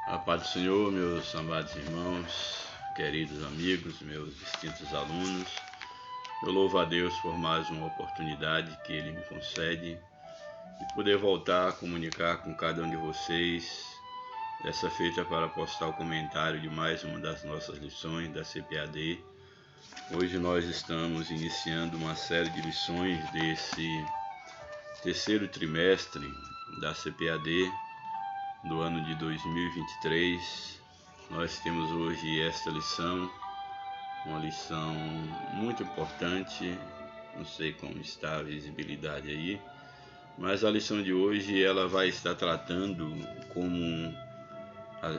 A paz do Senhor, meus amados irmãos, queridos amigos, meus distintos alunos. Eu louvo a Deus por mais uma oportunidade que Ele me concede de poder voltar a comunicar com cada um de vocês, dessa feita para postar o comentário de mais uma das nossas lições da CPAD. Hoje nós estamos iniciando uma série de lições desse terceiro trimestre da CPAD do ano de 2023. Nós temos hoje esta lição, uma lição muito importante. Não sei como está a visibilidade aí, mas a lição de hoje ela vai estar tratando como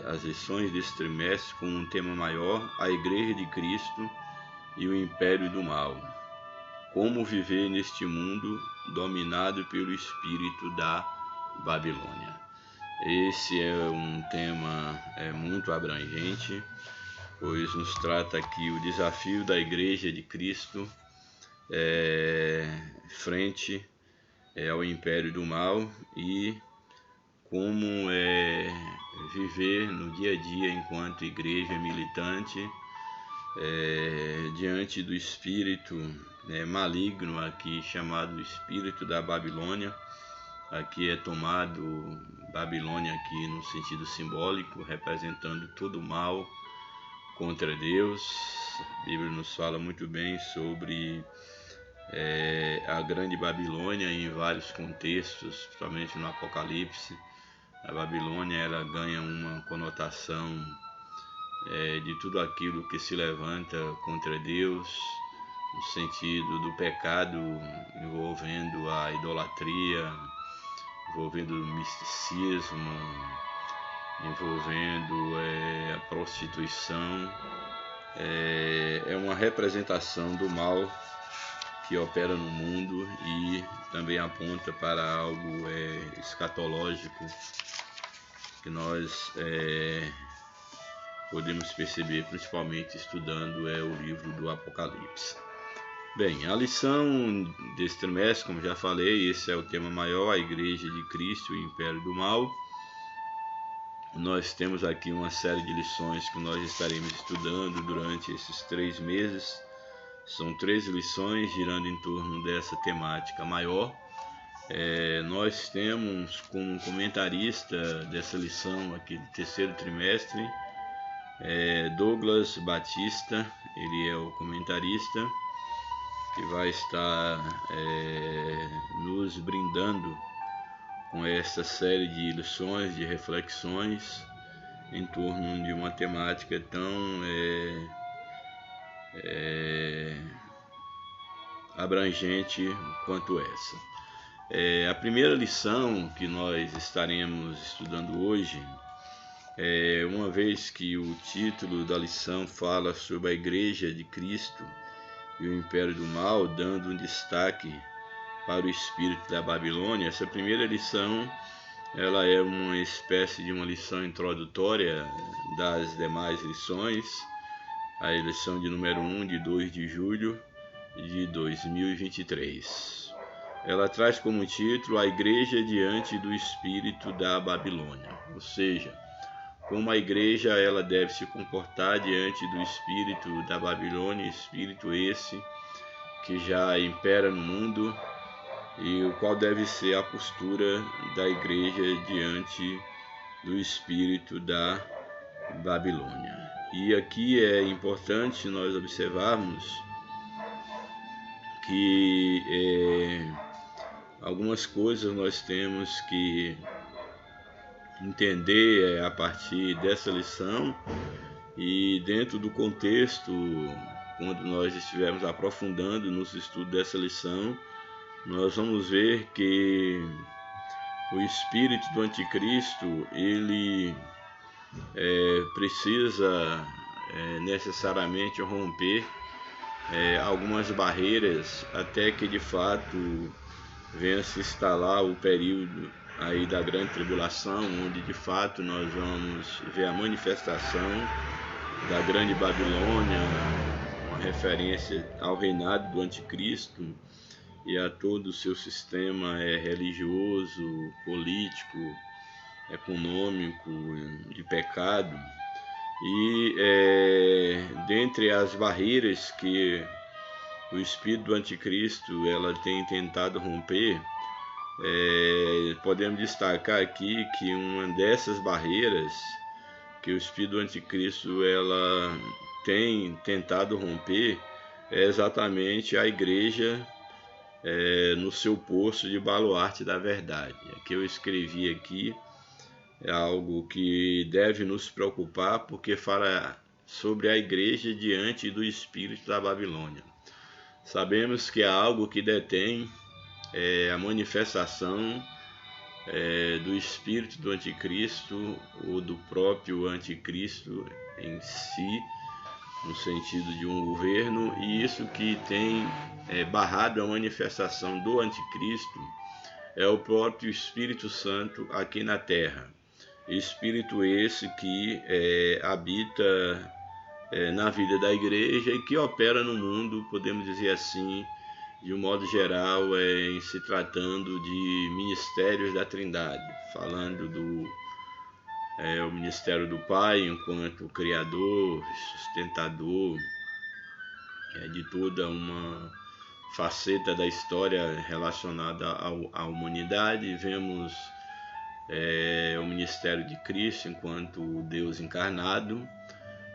as lições desse trimestre com um tema maior: a Igreja de Cristo e o Império do Mal. Como viver neste mundo dominado pelo espírito da Babilônia. Esse é um tema muito abrangente, pois nos trata aqui o desafio da Igreja de Cristo frente ao Império do Mal e como viver no dia a dia enquanto igreja militante diante do espírito maligno aqui chamado espírito da Babilônia. Aqui é tomado Babilônia aqui no sentido simbólico, representando todo o mal contra Deus. A Bíblia nos fala muito bem sobre a grande Babilônia em vários contextos, principalmente no Apocalipse. A Babilônia ela ganha uma conotação de tudo aquilo que se levanta contra Deus, no sentido do pecado envolvendo a idolatria, envolvendo o misticismo, envolvendo a prostituição. É uma representação do mal que opera no mundo e também aponta para algo escatológico que nós podemos perceber principalmente estudando o livro do Apocalipse. Bem, a lição desse trimestre, como já falei, esse é o tema maior, a Igreja de Cristo e o Império do Mal. Nós temos aqui uma série de lições que nós estaremos estudando durante esses 3 meses. São 13 lições girando em torno dessa temática maior. Nós temos como comentarista dessa lição aqui do terceiro trimestre, Douglas Batista, ele é o comentarista, que vai estar nos brindando com essa série de lições, de reflexões em torno de uma temática tão abrangente quanto essa. A primeira lição que nós estaremos estudando hoje, uma vez que o título da lição fala sobre a Igreja de Cristo e o Império do Mal, dando um destaque para o espírito da Babilônia, essa primeira lição ela é uma espécie de uma lição introdutória das demais lições, a lição de número 1, de 2 de julho de 2023. Ela traz como título a Igreja diante do espírito da Babilônia, ou seja, como a igreja ela deve se comportar diante do espírito da Babilônia, espírito esse que já impera no mundo, e o qual deve ser a postura da igreja diante do espírito da Babilônia. E aqui é importante nós observarmos que algumas coisas nós temos que entender a partir dessa lição, e dentro do contexto, quando nós estivermos aprofundando nos estudos dessa lição, nós vamos ver que o espírito do anticristo ele precisa necessariamente romper algumas barreiras até que de fato venha se instalar o período aí da grande tribulação, onde de fato nós vamos ver a manifestação da grande Babilônia, uma referência ao reinado do anticristo e a todo o seu sistema religioso, político econômico, de pecado. E dentre as barreiras que o espírito do anticristo ela tem tentado romper, podemos destacar aqui que uma dessas barreiras que o espírito do anticristo ela tem tentado romper é exatamente a igreja no seu posto de baluarte da verdade. Aqui eu escrevi aqui, é algo que deve nos preocupar, porque fala sobre a igreja diante do espírito da Babilônia. Sabemos que é algo que detém a manifestação do espírito do anticristo ou do próprio anticristo em si, no sentido de um governo, e isso que tem barrado a manifestação do anticristo é o próprio Espírito Santo aqui na terra. Espírito esse que habita na vida da igreja e que opera no mundo, podemos dizer assim, de um modo geral, em se tratando de ministérios da Trindade, falando do o ministério do Pai enquanto Criador, sustentador de toda uma faceta da história relacionada à humanidade. Vemos o ministério de Cristo enquanto Deus encarnado,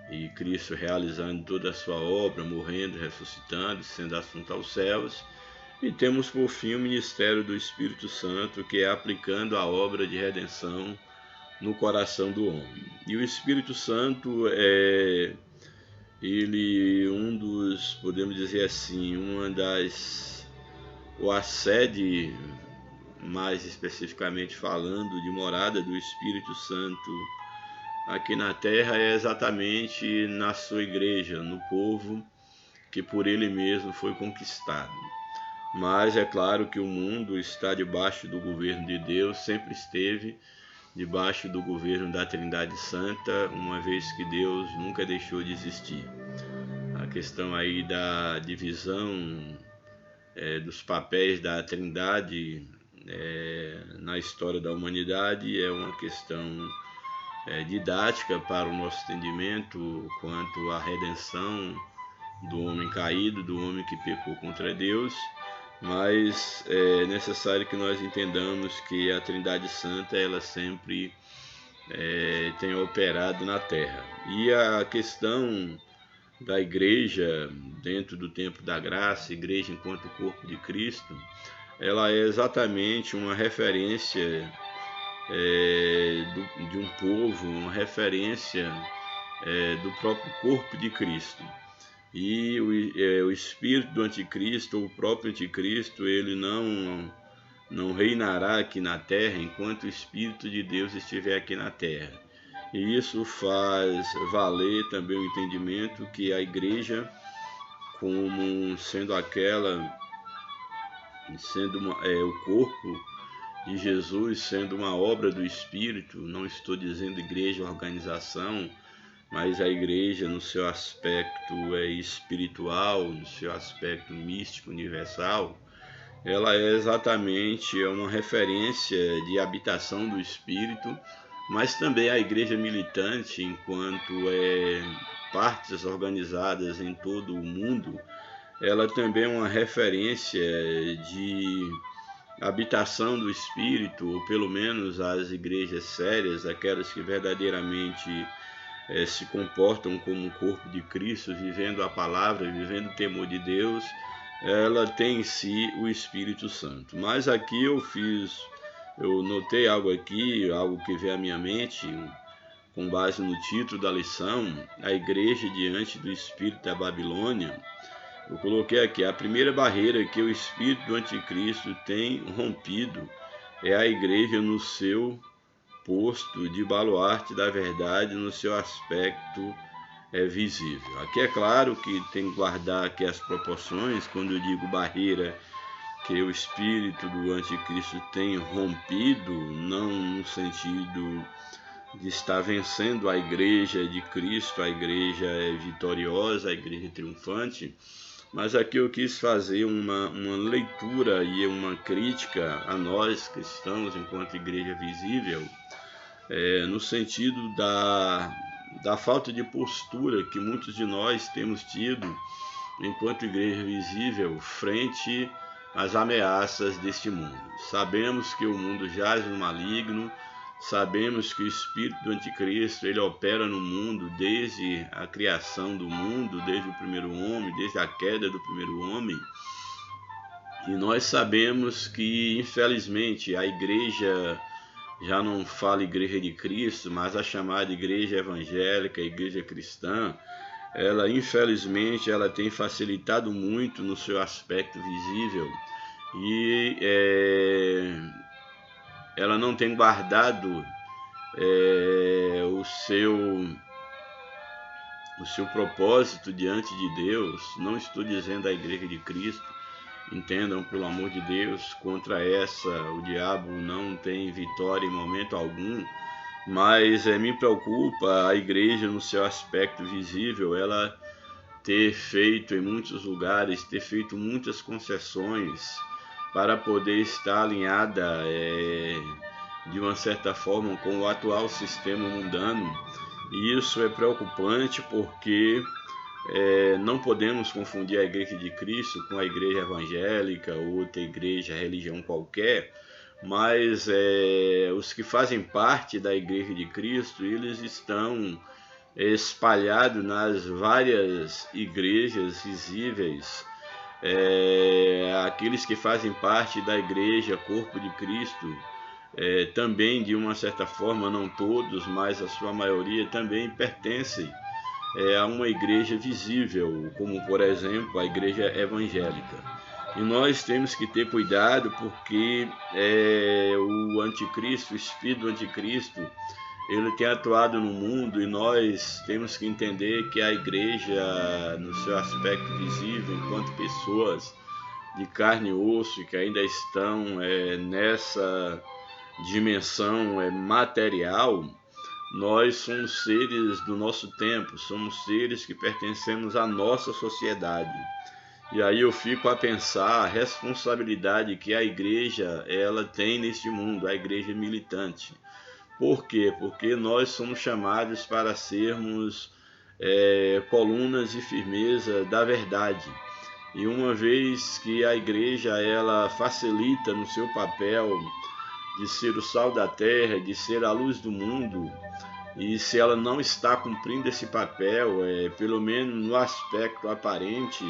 e Cristo realizando toda a sua obra, morrendo, ressuscitando, sendo assunto aos céus. E temos por fim o ministério do Espírito Santo, que é aplicando a obra de redenção no coração do homem. E o Espírito Santo ele podemos dizer assim, a sede, mais especificamente falando, de morada do Espírito Santo aqui na terra é exatamente na sua igreja, no povo que por ele mesmo foi conquistado. Mas é claro que o mundo está debaixo do governo de Deus, sempre esteve debaixo do governo da Trindade Santa, uma vez que Deus nunca deixou de existir. A questão aí da divisão dos papéis da Trindade na história da humanidade é uma questão didática para o nosso entendimento quanto à redenção do homem caído, do homem que pecou contra Deus, mas é necessário que nós entendamos que a Trindade Santa ela sempre tem operado na terra. E a questão da igreja dentro do tempo da graça, igreja enquanto corpo de Cristo, ela é exatamente uma referência de um povo, uma referência do próprio corpo de Cristo. E o espírito do anticristo, ou o próprio anticristo, ele não reinará aqui na terra enquanto o Espírito de Deus estiver aqui na terra. E isso faz valer também o entendimento que a igreja, como sendo o corpo de Jesus, sendo uma obra do Espírito, não estou dizendo igreja, organização, mas a igreja no seu aspecto espiritual, no seu aspecto místico, universal, ela é exatamente uma referência de habitação do Espírito, mas também a igreja militante, enquanto partes organizadas em todo o mundo, ela também é uma referência de habitação do Espírito, ou pelo menos as igrejas sérias, aquelas que verdadeiramente se comportam como o corpo de Cristo, vivendo a palavra, vivendo o temor de Deus, ela tem em si o Espírito Santo. Mas aqui eu notei algo aqui, algo que veio à minha mente, com base no título da lição, a igreja diante do espírito da Babilônia. Eu coloquei aqui, a primeira barreira que o espírito do anticristo tem rompido é a igreja no seu posto de baluarte da verdade, no seu aspecto visível. Aqui é claro que tem que guardar aqui as proporções, quando eu digo barreira que o espírito do anticristo tem rompido, não no sentido de estar vencendo a igreja de Cristo, a igreja vitoriosa, a igreja triunfante, mas aqui eu quis fazer uma leitura e uma crítica a nós cristãos enquanto igreja visível, no sentido da falta de postura que muitos de nós temos tido enquanto igreja visível frente às ameaças deste mundo. Sabemos que o mundo jaz no maligno, sabemos que o espírito do anticristo ele opera no mundo desde a criação do mundo, desde o primeiro homem, desde a queda do primeiro homem. E nós sabemos que, infelizmente, a igreja já não fala igreja de Cristo, mas a chamada igreja evangélica, igreja cristã, ela infelizmente ela tem facilitado muito no seu aspecto visível e ela não tem guardado o seu propósito diante de Deus. Não estou dizendo a igreja de Cristo, entendam pelo amor de Deus, contra essa o diabo não tem vitória em momento algum, mas me preocupa a igreja no seu aspecto visível, ela ter feito em muitos lugares, ter feito muitas concessões para poder estar alinhada de uma certa forma com o atual sistema mundano. E isso é preocupante porque não podemos confundir a igreja de Cristo com a igreja evangélica ou outra igreja, religião qualquer, mas os que fazem parte da igreja de Cristo, eles estão espalhados nas várias igrejas visíveis. Aqueles que fazem parte da igreja, corpo de Cristo, também de uma certa forma, não todos, mas a sua maioria também pertencem a uma igreja visível, como por exemplo a igreja evangélica. E nós temos que ter cuidado porque o anticristo, o espírito do anticristo, ele tem atuado no mundo e nós temos que entender que a igreja, no seu aspecto visível, enquanto pessoas de carne e osso que ainda estão nessa dimensão material, nós somos seres do nosso tempo, somos seres que pertencemos à nossa sociedade. E aí eu fico a pensar a responsabilidade que a igreja ela tem neste mundo, a igreja militante. Por quê? Porque nós somos chamados para sermos colunas de firmeza da verdade. E uma vez que a igreja ela facilita no seu papel de ser o sal da terra, de ser a luz do mundo, e se ela não está cumprindo esse papel, pelo menos no aspecto aparente,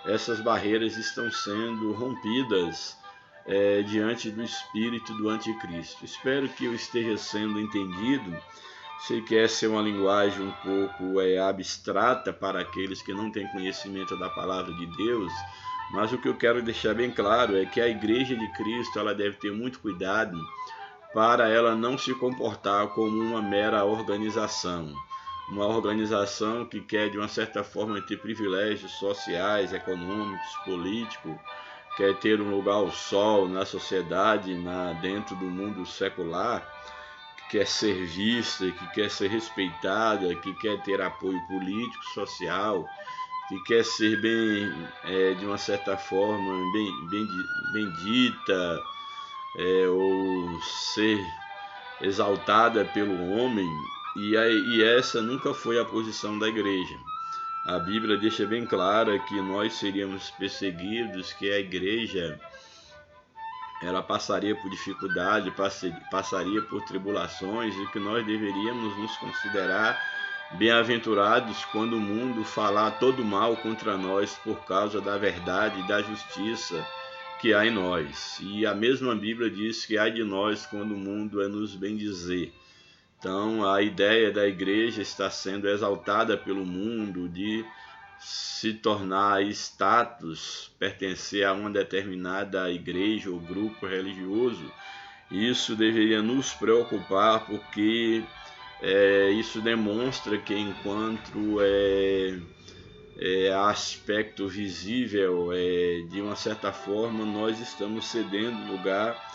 essas barreiras estão sendo rompidas diante do espírito do anticristo. Espero que eu esteja sendo entendido. Sei que essa é uma linguagem um pouco abstrata para aqueles que não têm conhecimento da palavra de Deus, mas o que eu quero deixar bem claro é que a igreja de Cristo ela deve ter muito cuidado para ela não se comportar como uma mera organização. Uma organização que quer de uma certa forma ter privilégios sociais, econômicos, políticos, quer ter um lugar ao sol na sociedade, dentro do mundo secular, que quer ser vista, que quer ser respeitada, que quer ter apoio político, social, que quer ser bem, de uma certa forma, bem dita, ou ser exaltada pelo homem, e essa nunca foi a posição da igreja. A Bíblia deixa bem clara que nós seríamos perseguidos, que a igreja ela passaria por dificuldade, passaria por tribulações, e que nós deveríamos nos considerar bem-aventurados quando o mundo falar todo mal contra nós por causa da verdade e da justiça que há em nós. E a mesma Bíblia diz que há de nós quando o mundo nos bendizer. Então a ideia da igreja está sendo exaltada pelo mundo de se tornar status, pertencer a uma determinada igreja ou grupo religioso. Isso deveria nos preocupar porque isso demonstra que enquanto aspecto visível, de uma certa forma nós estamos cedendo lugar,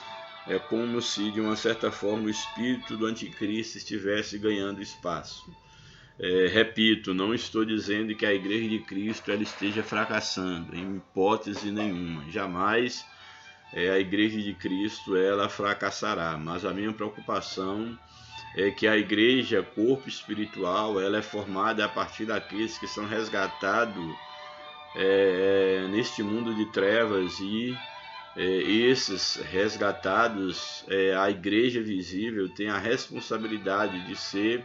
como se de uma certa forma o espírito do anticristo estivesse ganhando espaço. Repito, não estou dizendo que a igreja de Cristo ela esteja fracassando, em hipótese nenhuma, jamais a igreja de Cristo ela fracassará, mas a minha preocupação é que a igreja, corpo espiritual, ela é formada a partir daqueles que são resgatados neste mundo de trevas e esses resgatados, a igreja visível tem a responsabilidade de ser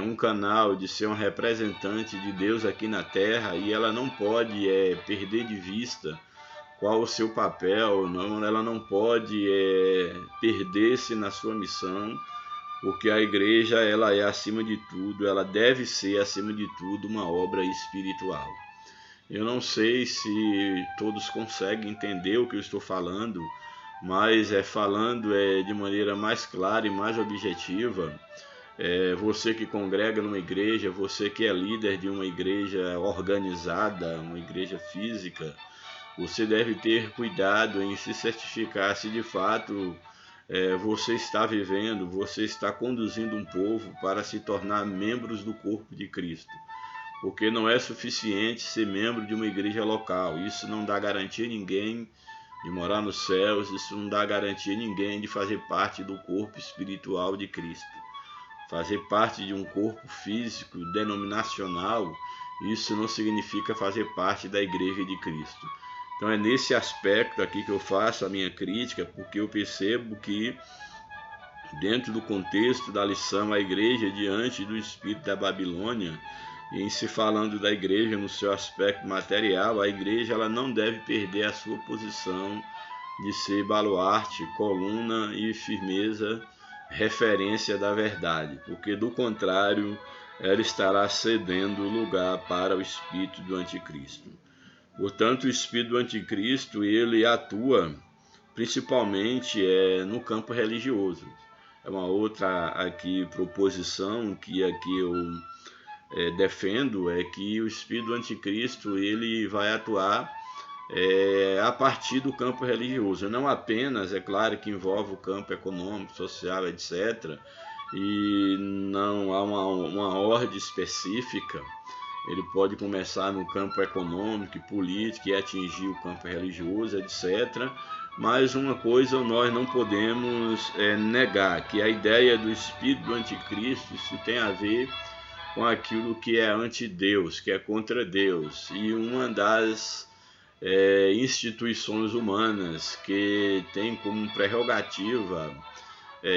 um canal, de ser um representante de Deus aqui na terra, e ela não pode perder de vista qual o seu papel, ela não pode perder-se na sua missão, porque a igreja ela é acima de tudo, ela deve ser acima de tudo uma obra espiritual. Eu não sei se todos conseguem entender o que eu estou falando, mas falando de maneira mais clara e mais objetiva. Você que congrega numa igreja, você que é líder de uma igreja organizada, uma igreja física, você deve ter cuidado em se certificar se de fato você está vivendo, você está conduzindo um povo para se tornar membros do corpo de Cristo. Porque não é suficiente ser membro de uma igreja local. Isso não dá garantia a ninguém de morar nos céus, isso não dá garantia a ninguém de fazer parte do corpo espiritual de Cristo. Fazer parte de um corpo físico denominacional, isso não significa fazer parte da igreja de Cristo. Então é nesse aspecto aqui que eu faço a minha crítica, porque eu percebo que dentro do contexto da lição, a igreja diante do espírito da Babilônia, e em se falando da igreja no seu aspecto material, a igreja ela não deve perder a sua posição de ser baluarte, coluna e firmeza, referência da verdade, porque do contrário ela estará cedendo lugar para o espírito do anticristo. Portanto, o espírito do anticristo ele atua principalmente no campo religioso. É uma outra aqui proposição que aqui eu defendo, é que o espírito do anticristo ele vai atuar a partir do campo religioso, não apenas, é claro que envolve o campo econômico, social, etc. E não há uma ordem específica. Ele pode começar no campo econômico e político e atingir o campo religioso, etc. Mas uma coisa nós não podemos negar, que a ideia do espírito do anticristo, isso tem a ver com aquilo que é anti-Deus, que é contra Deus. E uma das instituições humanas que tem como prerrogativa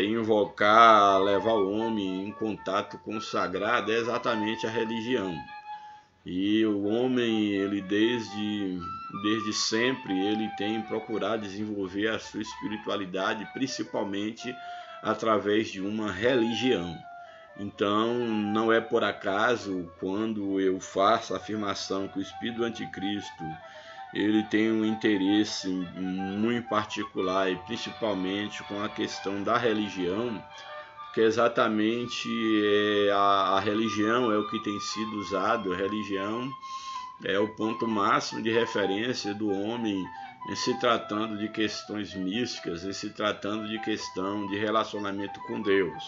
invocar, levar o homem em contato com o sagrado é exatamente a religião. E o homem, ele desde sempre, ele tem procurado desenvolver a sua espiritualidade, principalmente através de uma religião. Então, não é por acaso quando eu faço a afirmação que o espírito do anticristo ele tem um interesse muito particular e principalmente com a questão da religião, que exatamente a religião é o que tem sido usado, a religião é o ponto máximo de referência do homem em se tratando de questões místicas, em se tratando de questão de relacionamento com Deus.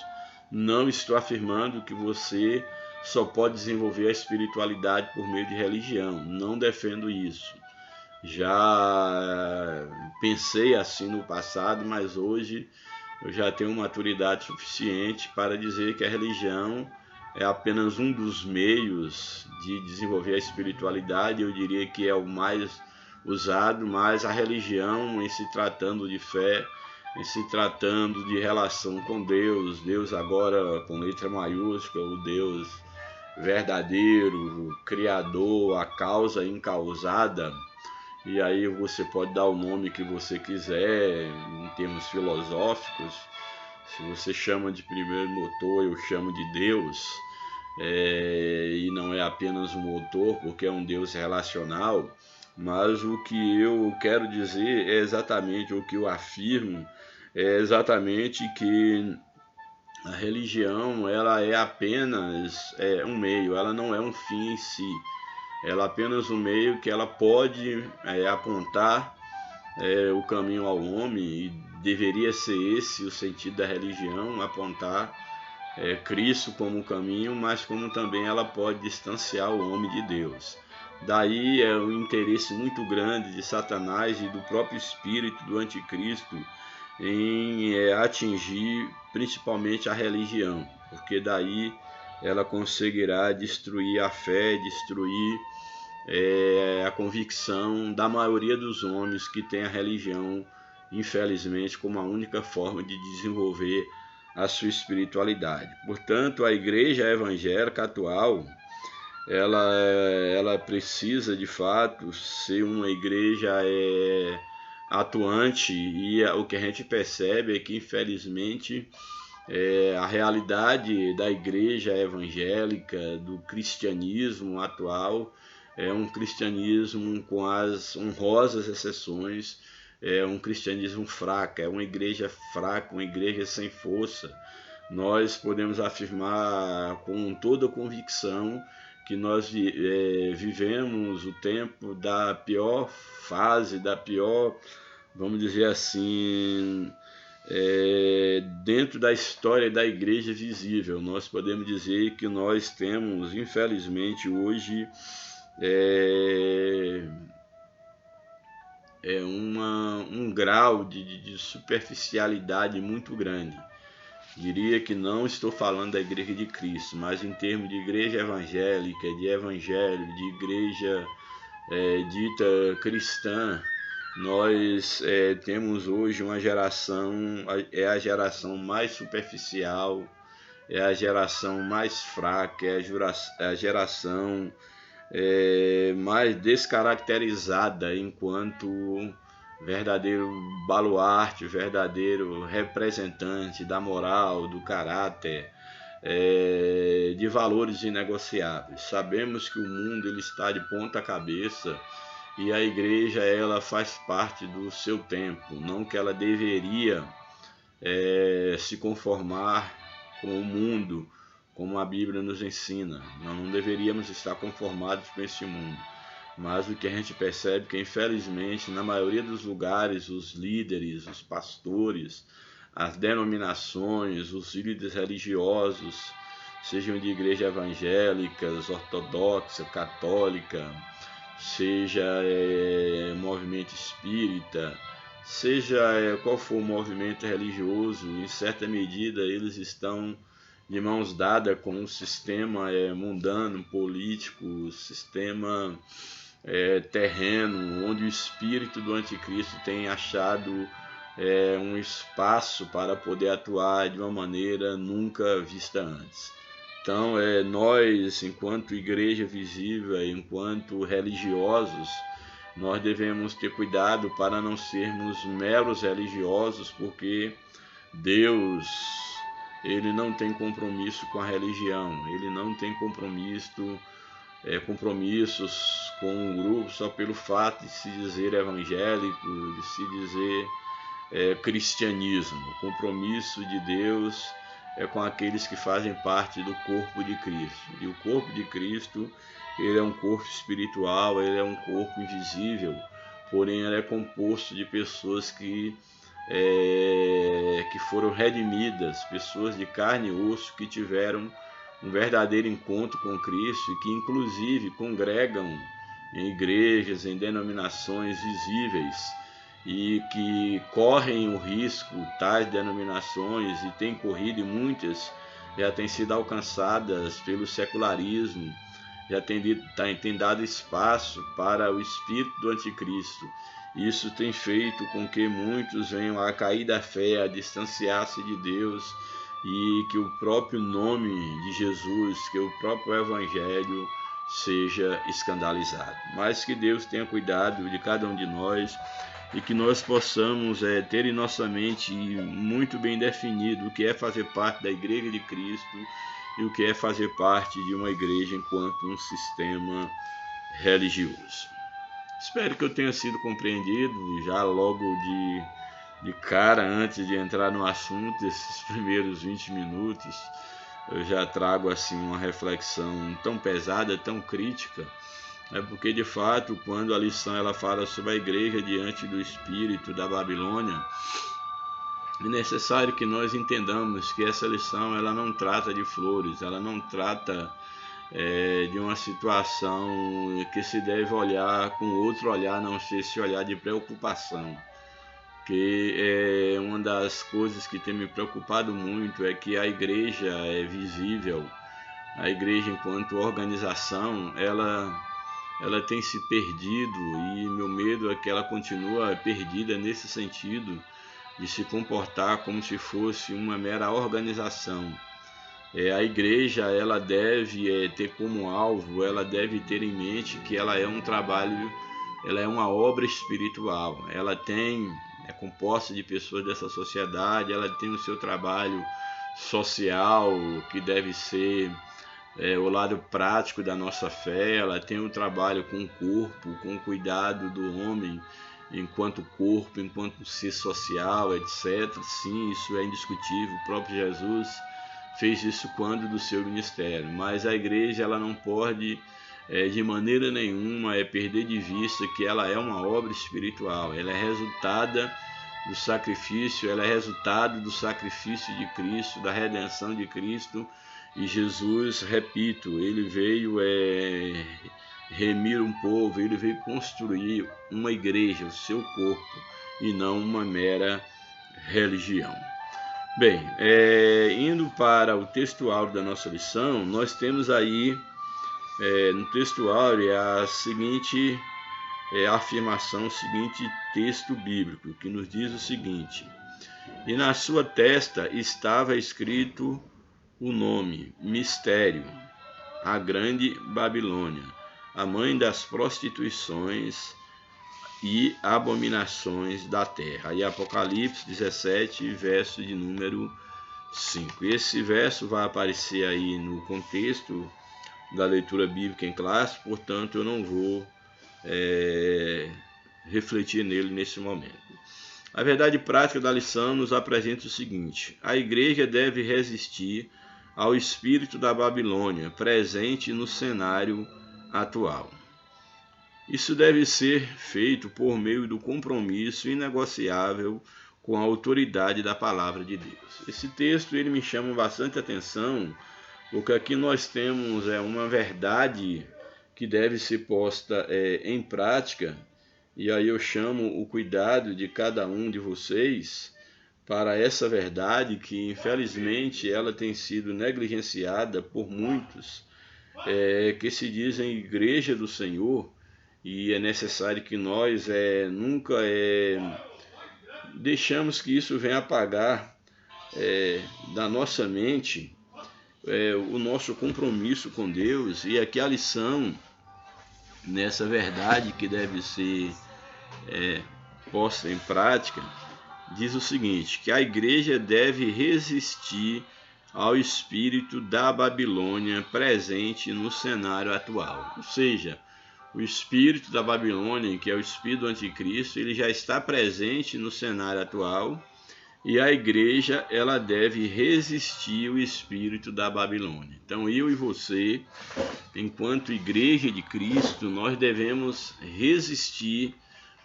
Não estou afirmando que você só pode desenvolver a espiritualidade por meio de religião, não defendo isso. Já pensei assim no passado, mas hoje eu já tenho maturidade suficiente para dizer que a religião é apenas um dos meios de desenvolver a espiritualidade. Eu diria que é o mais usado, mas a religião, em se tratando de fé, em se tratando de relação com Deus, Deus agora com letra maiúscula, o Deus verdadeiro, o Criador, a causa incausada. E aí você pode dar o nome que você quiser, em termos filosóficos. Se você chama de primeiro motor, eu chamo de Deus. E não é apenas um motor, porque é um Deus relacional. Mas o que eu quero dizer é exatamente o que eu afirmo, é exatamente que a religião ela é apenas um meio, ela não é um fim em si. Ela é apenas um meio que ela pode apontar o caminho ao homem, e deveria ser esse o sentido da religião, apontar Cristo como o caminho, mas como também ela pode distanciar o homem de Deus. Daí um interesse muito grande de Satanás e do próprio espírito do anticristo em atingir principalmente a religião, porque daí ela conseguirá destruir a fé, destruir a convicção da maioria dos homens que tem a religião, infelizmente, como a única forma de desenvolver a sua espiritualidade. Portanto, a igreja evangélica atual, ela precisa de fato ser uma igreja atuante, e o que a gente percebe é que, infelizmente, a realidade da igreja evangélica, do cristianismo atual, é um cristianismo com as honrosas exceções, é um cristianismo fraco, é uma igreja fraca, uma igreja sem força. Nós podemos afirmar com toda convicção que nós vivemos o tempo da pior fase, da pior, vamos dizer assim, dentro da história da igreja visível. Nós podemos dizer que nós temos, infelizmente, hoje um grau de superficialidade muito grande. Diria que não estou falando da igreja de Cristo, mas em termos de igreja evangélica, de evangelho, de igreja dita cristã, nós temos hoje uma geração, é a geração mais superficial, é a geração mais fraca, é a geração mais descaracterizada enquanto verdadeiro baluarte, verdadeiro representante da moral, do caráter, de valores inegociáveis. Sabemos que o mundo ele está de ponta cabeça e a igreja ela faz parte do seu tempo, não que ela deveria se conformar com o mundo, como a Bíblia nos ensina. Nós não deveríamos estar conformados com esse mundo. Mas o que a gente percebe é que, infelizmente, na maioria dos lugares, os líderes, os pastores, as denominações, os líderes religiosos, sejam de igreja evangélicas, ortodoxa, católica, seja movimento espírita, seja qual for o movimento religioso, em certa medida eles estão de mãos dadas com um sistema mundano, político, sistema terreno, onde o espírito do anticristo tem achado um espaço para poder atuar de uma maneira nunca vista antes. Então, nós, enquanto igreja visível, enquanto religiosos, nós devemos ter cuidado para não sermos meros religiosos, porque Deus, ele não tem compromisso com a religião, ele não tem compromissos com um grupo só pelo fato de se dizer evangélico, de se dizer cristianismo. O compromisso de Deus é com aqueles que fazem parte do corpo de Cristo. E o corpo de Cristo, ele é um corpo espiritual, ele é um corpo invisível, porém ele é composto de pessoas que foram redimidas, pessoas de carne e osso que tiveram um verdadeiro encontro com Cristo e que inclusive congregam em igrejas, em denominações visíveis, e que correm o risco, tais denominações, e têm corrido, e muitas já têm sido alcançadas pelo secularismo, já tem dado espaço para o espírito do anticristo. Isso tem feito com que muitos venham a cair da fé, a distanciar-se de Deus, e que o próprio nome de Jesus, que o próprio Evangelho seja escandalizado. Mas que Deus tenha cuidado de cada um de nós e que nós possamos ter em nossa mente muito bem definido o que é fazer parte da Igreja de Cristo e o que é fazer parte de uma igreja enquanto um sistema religioso. Espero que eu tenha sido compreendido já logo de cara, antes de entrar no assunto, esses primeiros 20 minutos. Eu já trago assim uma reflexão tão pesada, tão crítica, porque de fato, quando a lição ela fala sobre a igreja diante do espírito da Babilônia, é necessário que nós entendamos que essa lição ela não trata de flores, ela não trata de uma situação que se deve olhar com outro olhar, não ser esse olhar de preocupação. porque uma das coisas que tem me preocupado muito é que a igreja é visível, a igreja enquanto organização, ela tem se perdido, e meu medo é que ela continua perdida nesse sentido de se comportar como se fosse uma mera organização. A igreja, ela deve ter como alvo, ela deve ter em mente que ela é um trabalho, ela é uma obra espiritual. Ela é composta de pessoas dessa sociedade, ela tem o seu trabalho social, que deve ser o lado prático da nossa fé. Ela tem o trabalho com o corpo, com o cuidado do homem enquanto corpo, enquanto ser social, etc. Sim, isso é indiscutível. O próprio Jesus fez isso quando do seu ministério, mas a igreja, ela não pode de maneira nenhuma perder de vista que ela é uma obra espiritual. Ela é resultado do sacrifício de Cristo, da redenção de Cristo. E Jesus, repito, ele veio remir um povo, ele veio construir uma igreja, o seu corpo, e não uma mera religião. Bem, indo para o textuário da nossa lição, nós temos aí no textuário a seguinte afirmação, o seguinte texto bíblico, que nos diz o seguinte: e na sua testa estava escrito o nome, mistério, a grande Babilônia, a mãe das prostituições e abominações da terra. E Apocalipse 17, verso de número 5. Esse verso vai aparecer aí no contexto da leitura bíblica em classe, portanto eu não vou refletir nele nesse momento. A verdade prática da lição nos apresenta o seguinte: a igreja deve resistir ao espírito da Babilônia presente no cenário atual. Isso deve ser feito por meio do compromisso inegociável com a autoridade da palavra de Deus. Esse texto ele me chama bastante atenção, porque aqui nós temos uma verdade que deve ser posta em prática, e aí eu chamo o cuidado de cada um de vocês para essa verdade que infelizmente ela tem sido negligenciada por muitos que se dizem igreja do Senhor, e é necessário que nós nunca deixamos que isso venha apagar da nossa mente o nosso compromisso com Deus. E aqui a lição nessa verdade que deve ser posta em prática diz o seguinte: que a igreja deve resistir ao espírito da Babilônia presente no cenário atual. Ou seja, o espírito da Babilônia, que é o espírito do anticristo, ele já está presente no cenário atual, e a igreja ela deve resistir ao espírito da Babilônia. Então eu e você, enquanto igreja de Cristo, nós devemos resistir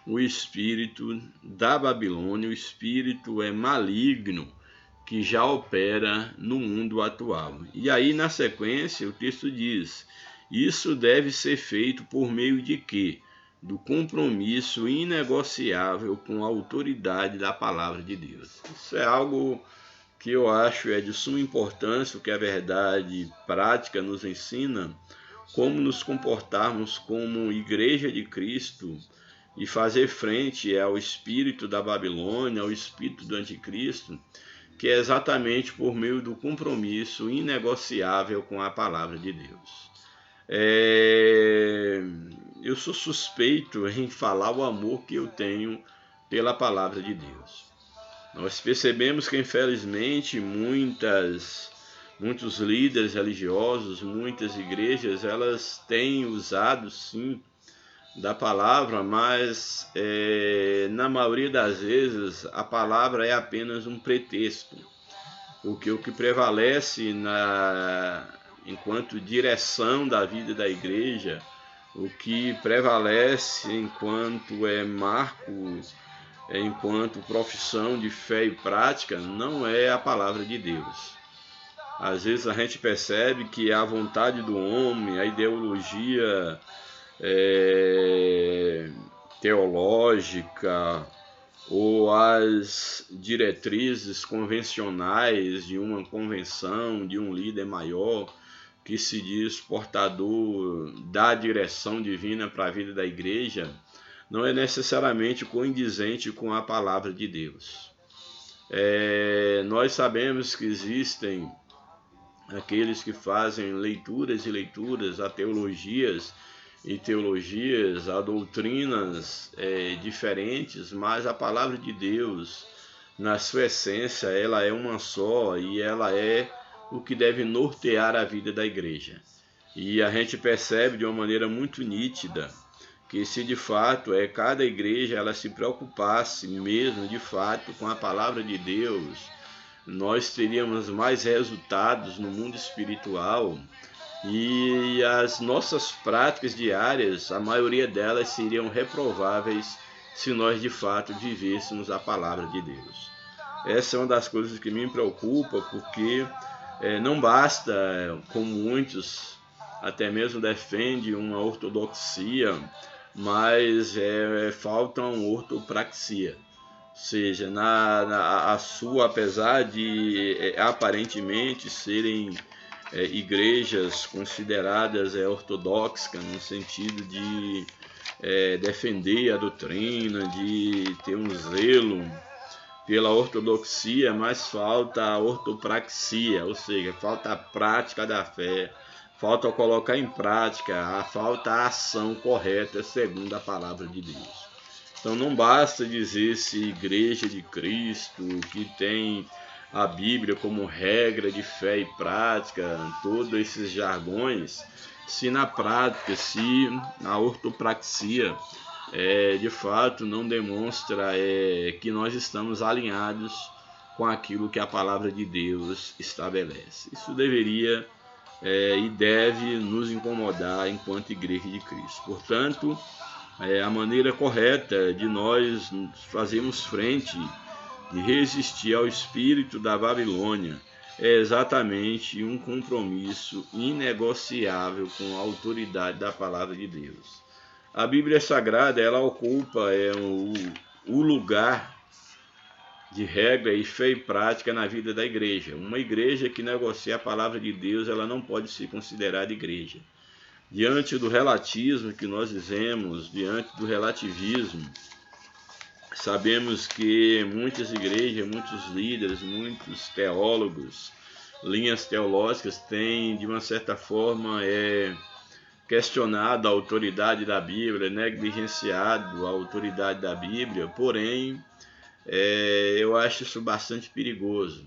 o espírito da Babilônia, o espírito maligno que já opera no mundo atual. E aí na sequência o texto diz: isso deve ser feito por meio de quê? Do compromisso inegociável com a autoridade da palavra de Deus. Isso é algo que eu acho de suma importância, o que a verdade prática nos ensina, como nos comportarmos como igreja de Cristo e fazer frente ao espírito da Babilônia, ao espírito do anticristo, que é exatamente por meio do compromisso inegociável com a palavra de Deus. Eu sou suspeito em falar o amor que eu tenho pela palavra de Deus. Nós percebemos que, infelizmente, muitos líderes religiosos, muitas igrejas, elas têm usado, sim, da palavra, mas na maioria das vezes a palavra é apenas um pretexto, porque o que prevalece enquanto direção da vida da igreja, o que prevalece enquanto marco, enquanto profissão de fé e prática, não é a palavra de Deus. Às vezes a gente percebe que a vontade do homem, a ideologia teológica ou as diretrizes convencionais de uma convenção, de um líder maior, que se diz portador da direção divina para a vida da igreja, não é necessariamente condizente com a palavra de Deus. Nós sabemos que existem aqueles que fazem leituras e leituras a teologias e teologias, a doutrinas diferentes, mas a palavra de Deus, na sua essência, ela é uma só e ela é o que deve nortear a vida da igreja. E a gente percebe de uma maneira muito nítida que se de fato cada igreja ela se preocupasse mesmo de fato com a palavra de Deus, nós teríamos mais resultados no mundo espiritual e as nossas práticas diárias, a maioria delas seriam reprováveis se nós de fato vivêssemos a palavra de Deus. Essa é uma das coisas que me preocupa, porque não basta, como muitos até mesmo defendem, uma ortodoxia, mas falta uma ortopraxia. Ou seja, a sua, apesar de aparentemente serem igrejas consideradas ortodoxas, no sentido de defender a doutrina, de ter um zelo pela ortodoxia, mas falta a ortopraxia, ou seja, falta a prática da fé, falta colocar em prática, falta a ação correta segundo a palavra de Deus. Então não basta dizer-se igreja de Cristo, que tem a Bíblia como regra de fé e prática, todos esses jargões, se na prática, se na ortopraxia, de fato não demonstra que nós estamos alinhados com aquilo que a palavra de Deus estabelece. Isso deveria e deve nos incomodar enquanto igreja de Cristo. Portanto, a maneira correta de nós fazermos frente, de resistir ao espírito da Babilônia, é exatamente um compromisso inegociável com a autoridade da palavra de Deus. A Bíblia Sagrada, ela ocupa o lugar de regra e fé e prática na vida da igreja. Uma igreja que negocia a palavra de Deus, ela não pode ser considerada igreja. Diante do relatismo que nós dizemos, diante do relativismo, sabemos que muitas igrejas, muitos líderes, muitos teólogos, linhas teológicas têm, de uma certa forma, questionado a autoridade da Bíblia, negligenciado a autoridade da Bíblia, porém, eu acho isso bastante perigoso.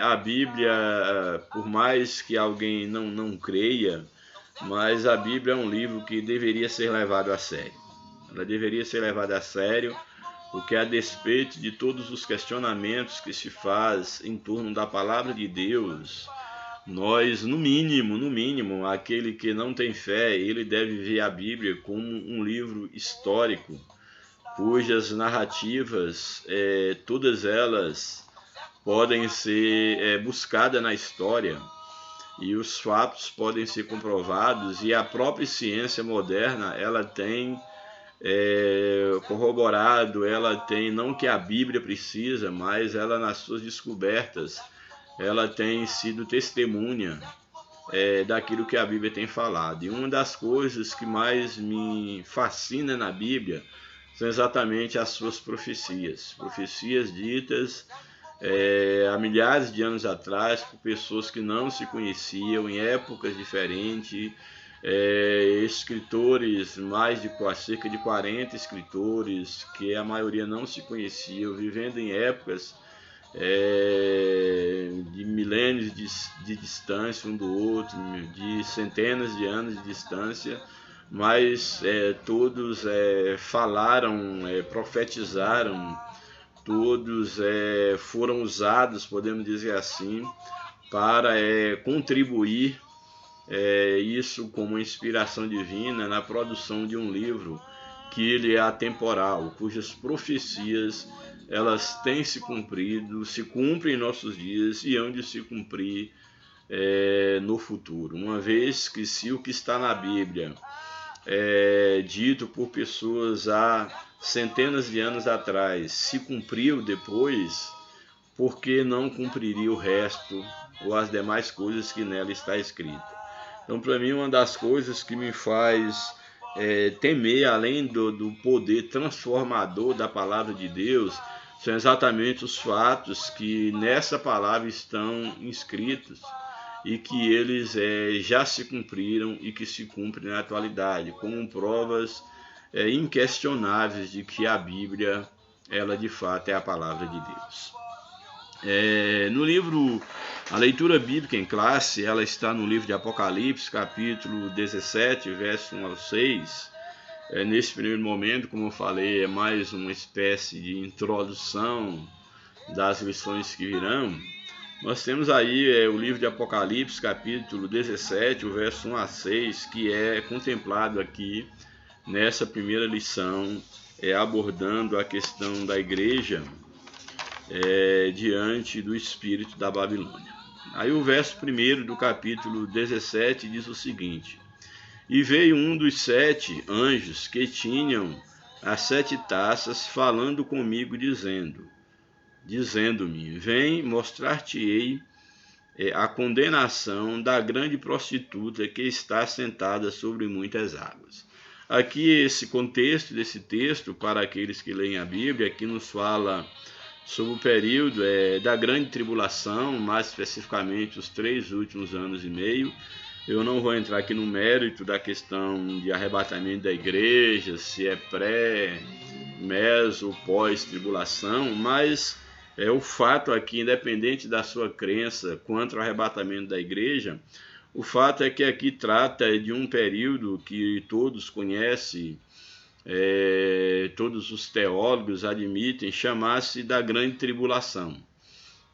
A Bíblia, por mais que alguém não creia, mas a Bíblia é um livro que deveria ser levado a sério. Ela deveria ser levada a sério, porque a despeito de todos os questionamentos que se faz em torno da palavra de Deus, nós, no mínimo, aquele que não tem fé, ele deve ver a Bíblia como um livro histórico, cujas narrativas, todas elas podem ser buscadas na história, e os fatos podem ser comprovados, e a própria ciência moderna, ela tem corroborado, ela tem, não que a Bíblia precisa, mas ela nas suas descobertas, ela tem sido testemunha daquilo que a Bíblia tem falado. E uma das coisas que mais me fascina na Bíblia são exatamente as suas profecias ditas há milhares de anos atrás por pessoas que não se conheciam, em épocas diferentes, escritores, cerca de 40 escritores, que a maioria não se conheciam, vivendo em épocas de milênios de distância um do outro, de centenas de anos de distância, mas todos falaram, profetizaram, todos foram usados, podemos dizer assim, para contribuir isso como inspiração divina na produção de um livro que ele é atemporal, cujas profecias elas têm se cumprido, se cumprem em nossos dias e hão de se cumprir no futuro. Uma vez que se o que está na Bíblia dito por pessoas há centenas de anos atrás se cumpriu depois, por que não cumpriria o resto ou as demais coisas que nela está escrita? Então, para mim, uma das coisas que me faz temer, além do poder transformador da palavra de Deus, são exatamente os fatos que nessa palavra estão inscritos e que eles já se cumpriram e que se cumprem na atualidade, como provas inquestionáveis de que a Bíblia, ela de fato é a palavra de Deus. No livro A Leitura Bíblica em Classe, ela está no livro de Apocalipse, capítulo 17, verso 1 ao 6. Nesse primeiro momento, como eu falei, é mais uma espécie de introdução das lições que virão. Nós temos aí o livro de Apocalipse, capítulo 17, o verso 1 a 6, que é contemplado aqui nessa primeira lição, abordando a questão da igreja diante do espírito da Babilônia. Aí o verso 1 do capítulo 17 diz o seguinte: E veio um dos 7 anjos que tinham as 7 taças, falando comigo, dizendo-me: Vem, mostrar-te-ei a condenação da grande prostituta que está sentada sobre muitas águas. Aqui esse contexto desse texto, para aqueles que leem a Bíblia, aqui nos fala sobre o período da grande tribulação, mais especificamente os 3 últimos anos e meio. Eu não vou entrar aqui no mérito da questão de arrebatamento da igreja, se é pré, meso, pós-tribulação, mas o fato aqui, independente da sua crença quanto ao arrebatamento da igreja, o fato é que aqui trata de um período que todos conhecem, todos os teólogos admitem, chamar-se da grande tribulação.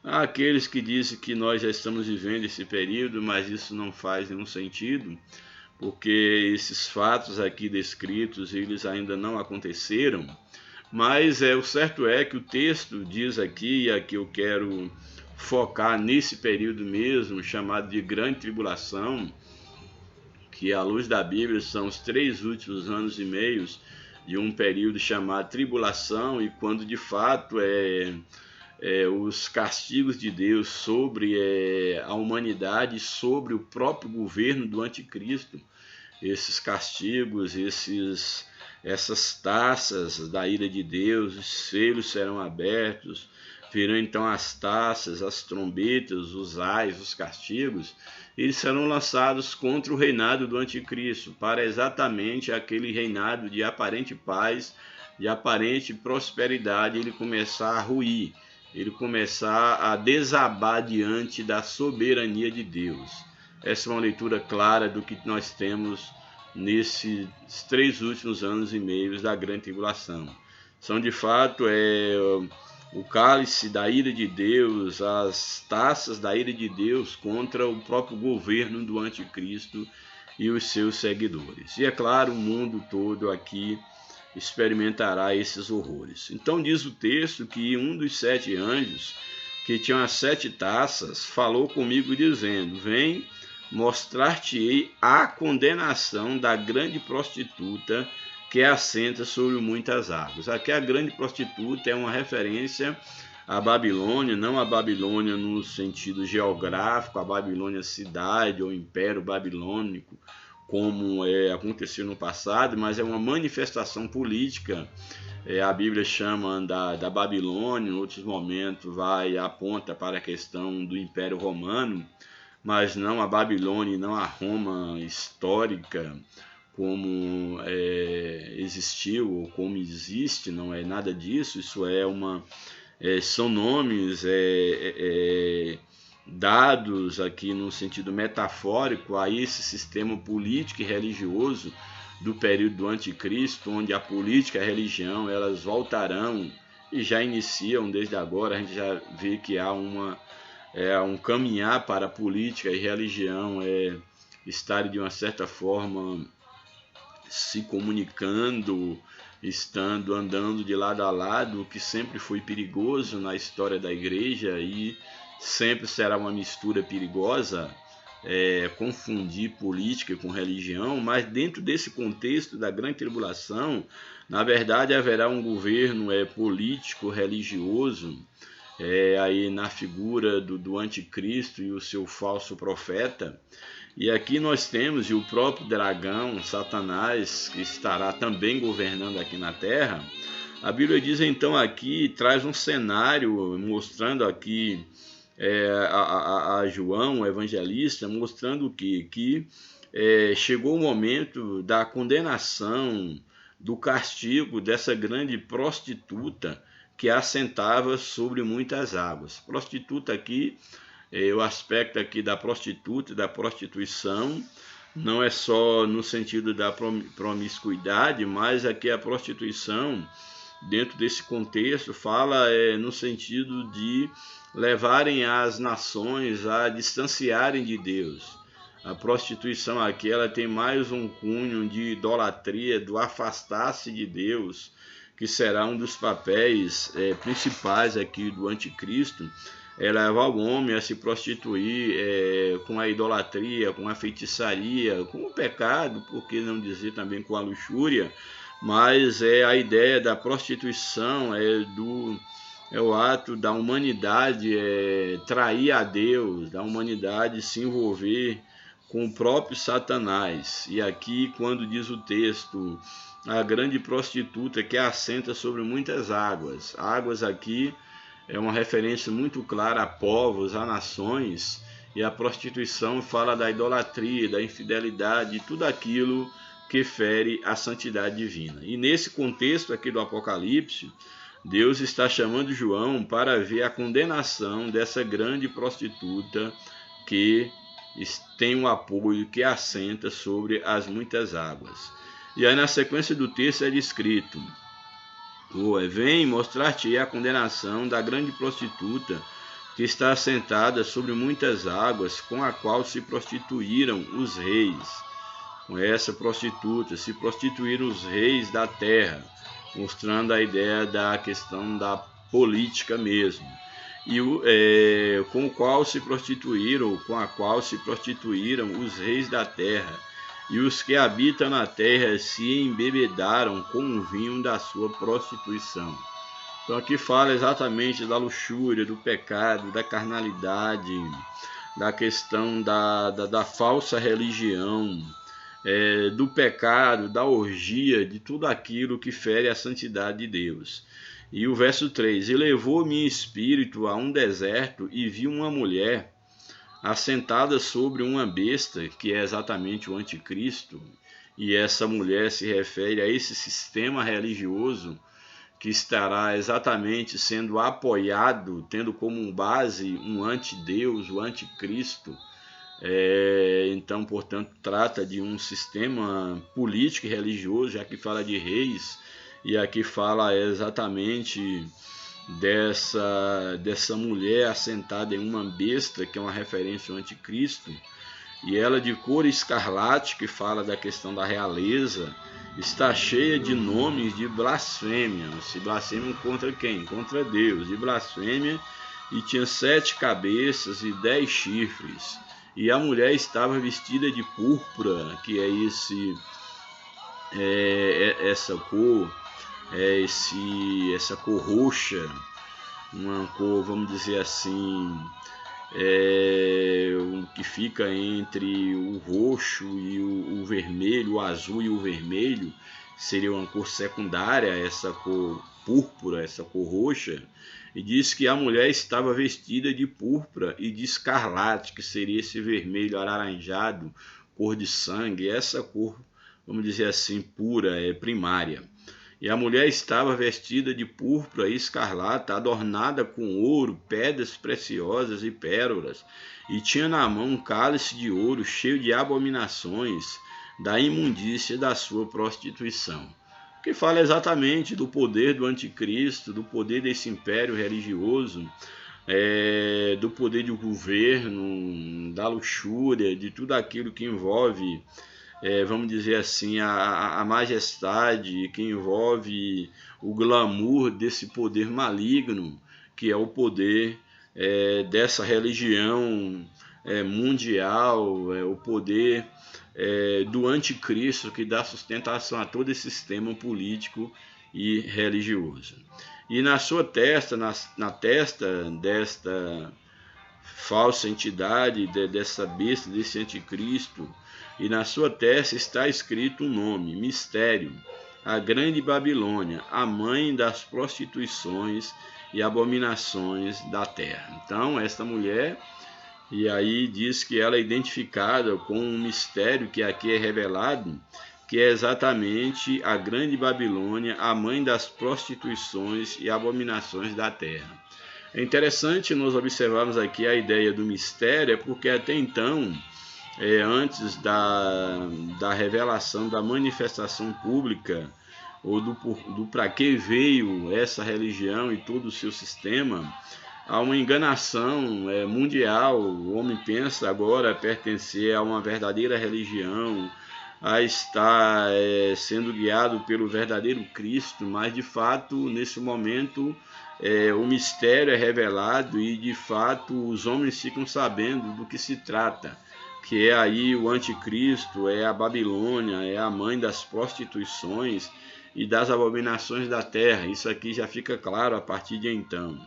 Há aqueles que dizem que nós já estamos vivendo esse período, mas isso não faz nenhum sentido, porque esses fatos aqui descritos, eles ainda não aconteceram. Mas o certo é que o texto diz aqui, e aqui eu quero focar nesse período mesmo, chamado de grande tribulação, que à luz da Bíblia são os 3 últimos anos e meios de um período chamado tribulação, e quando de fato os castigos de Deus sobre a humanidade, sobre o próprio governo do anticristo, esses castigos, essas taças da ira de Deus, os selos serão abertos, virão então as taças, as trombetas, os ais, os castigos, eles serão lançados contra o reinado do anticristo, para exatamente aquele reinado de aparente paz, de aparente prosperidade, ele começar a ruir, ele começar a desabar diante da soberania de Deus. Essa é uma leitura clara do que nós temos nesses 3 últimos anos e meio da grande tribulação. São de fato o cálice da ira de Deus, as taças da ira de Deus contra o próprio governo do anticristo e os seus seguidores. E é claro, o mundo todo aqui experimentará esses horrores. Então diz o texto que um dos 7 anjos, que tinham as 7 taças, falou comigo dizendo: Vem, mostrar-te-ei a condenação da grande prostituta que assenta sobre muitas águas. Aqui a grande prostituta é uma referência à Babilônia, não a Babilônia no sentido geográfico, a Babilônia cidade ou império babilônico, como aconteceu no passado, mas é uma manifestação política. A Bíblia chama da Babilônia, em outros momentos aponta para a questão do Império Romano, mas não a Babilônia, não a Roma histórica, como existiu ou como existe, não é nada disso. Isso são nomes dados aqui no sentido metafórico a esse sistema político e religioso do período do anticristo, onde a política e a religião elas voltarão e já iniciam desde agora. A gente já vê que há um caminhar para a política e religião estarem de uma certa forma se comunicando, andando de lado a lado, o que sempre foi perigoso na história da igreja e sempre será uma mistura perigosa, confundir política com religião, mas dentro desse contexto da grande tribulação, na verdade haverá um governo político, religioso, aí na figura do anticristo e o seu falso profeta. E aqui nós temos o próprio dragão, Satanás, que estará também governando aqui na Terra. A Bíblia diz então aqui, traz um cenário mostrando aqui a João, o evangelista, mostrando que chegou o momento da condenação, do castigo dessa grande prostituta que assentava sobre muitas águas. Prostituta aqui, o aspecto aqui da prostituta, da prostituição, não é só no sentido da promiscuidade, mas aqui a prostituição, dentro desse contexto, fala no sentido de levarem as nações a distanciarem de Deus. A prostituição aqui ela tem mais um cunho de idolatria, do afastar-se de Deus, que será um dos papéis principais aqui do anticristo, levar o homem a se prostituir com a idolatria, com a feitiçaria, com o pecado, por que não dizer também com a luxúria, mas a ideia da prostituição, o ato da humanidade trair a Deus, da humanidade se envolver com o próprio Satanás. E aqui, quando diz o texto, a grande prostituta que assenta sobre muitas águas. Águas aqui é uma referência muito clara a povos, a nações, e a prostituição fala da idolatria, da infidelidade, tudo aquilo que fere a santidade divina. E nesse contexto aqui do Apocalipse, Deus está chamando João para ver a condenação dessa grande prostituta que tem um apoio, que assenta sobre as muitas águas. E aí na sequência do texto é descrito: vem mostrar-te a condenação da grande prostituta que está assentada sobre muitas águas, com a qual se prostituíram os reis. Com essa prostituta se prostituíram os reis da terra, mostrando a ideia da questão da política mesmo. E com a qual se prostituíram os reis da terra, e os que habitam na terra se embebedaram com o vinho da sua prostituição. Então aqui fala exatamente da luxúria, do pecado, da carnalidade, da questão da falsa religião, do pecado, da orgia, de tudo aquilo que fere a santidade de Deus. E o verso 3: E levou meu espírito a um deserto, e vi uma mulher assentada sobre uma besta, que é exatamente o anticristo, e essa mulher se refere a esse sistema religioso que estará exatamente sendo apoiado, tendo como base um antideus, o anticristo. Então, portanto, trata de um sistema político e religioso, já que fala de reis, e aqui fala exatamente dessa mulher assentada em uma besta, que é uma referência ao anticristo, e ela de cor escarlate, que fala da questão da realeza, está cheia de nomes de blasfêmia. Se blasfêmia contra quem? Contra Deus, de blasfêmia, e tinha 7 cabeças e 10 chifres. E a mulher estava vestida de púrpura, que é essa cor, essa cor roxa, uma cor, vamos dizer assim, que fica entre o roxo e o vermelho, o azul e o vermelho, seria uma cor secundária, essa cor púrpura, essa cor roxa. E diz que a mulher estava vestida de púrpura e de escarlate, que seria esse vermelho alaranjado, cor de sangue, essa cor, vamos dizer assim, pura, primária. E a mulher estava vestida de púrpura e escarlata, adornada com ouro, pedras preciosas e pérolas, e tinha na mão um cálice de ouro cheio de abominações, da imundícia da sua prostituição. Que fala exatamente do poder do anticristo, do poder desse império religioso, do poder do governo, da luxúria, de tudo aquilo que envolve, vamos dizer assim, a majestade, que envolve o glamour desse poder maligno, que é o poder dessa religião mundial, o poder do anticristo que dá sustentação a todo esse sistema político e religioso. E na sua testa, na testa desta falsa entidade, dessa besta, desse anticristo, e na sua testa está escrito um nome, mistério, a grande Babilônia, a mãe das prostituições e abominações da terra. Então, esta mulher, e aí diz que ela é identificada com um mistério que aqui é revelado, que é exatamente a grande Babilônia, a mãe das prostituições e abominações da terra. É interessante nós observarmos aqui a ideia do mistério, porque até então, antes da revelação, da manifestação pública, ou do para que veio essa religião e todo o seu sistema, há uma enganação mundial. O homem pensa agora pertencer a uma verdadeira religião, a estar sendo guiado pelo verdadeiro Cristo, mas de fato, nesse momento, o mistério é revelado e de fato os homens ficam sabendo do que se trata, que é aí o anticristo, é a Babilônia, é a mãe das prostituições e das abominações da terra. Isso aqui já fica claro a partir de então.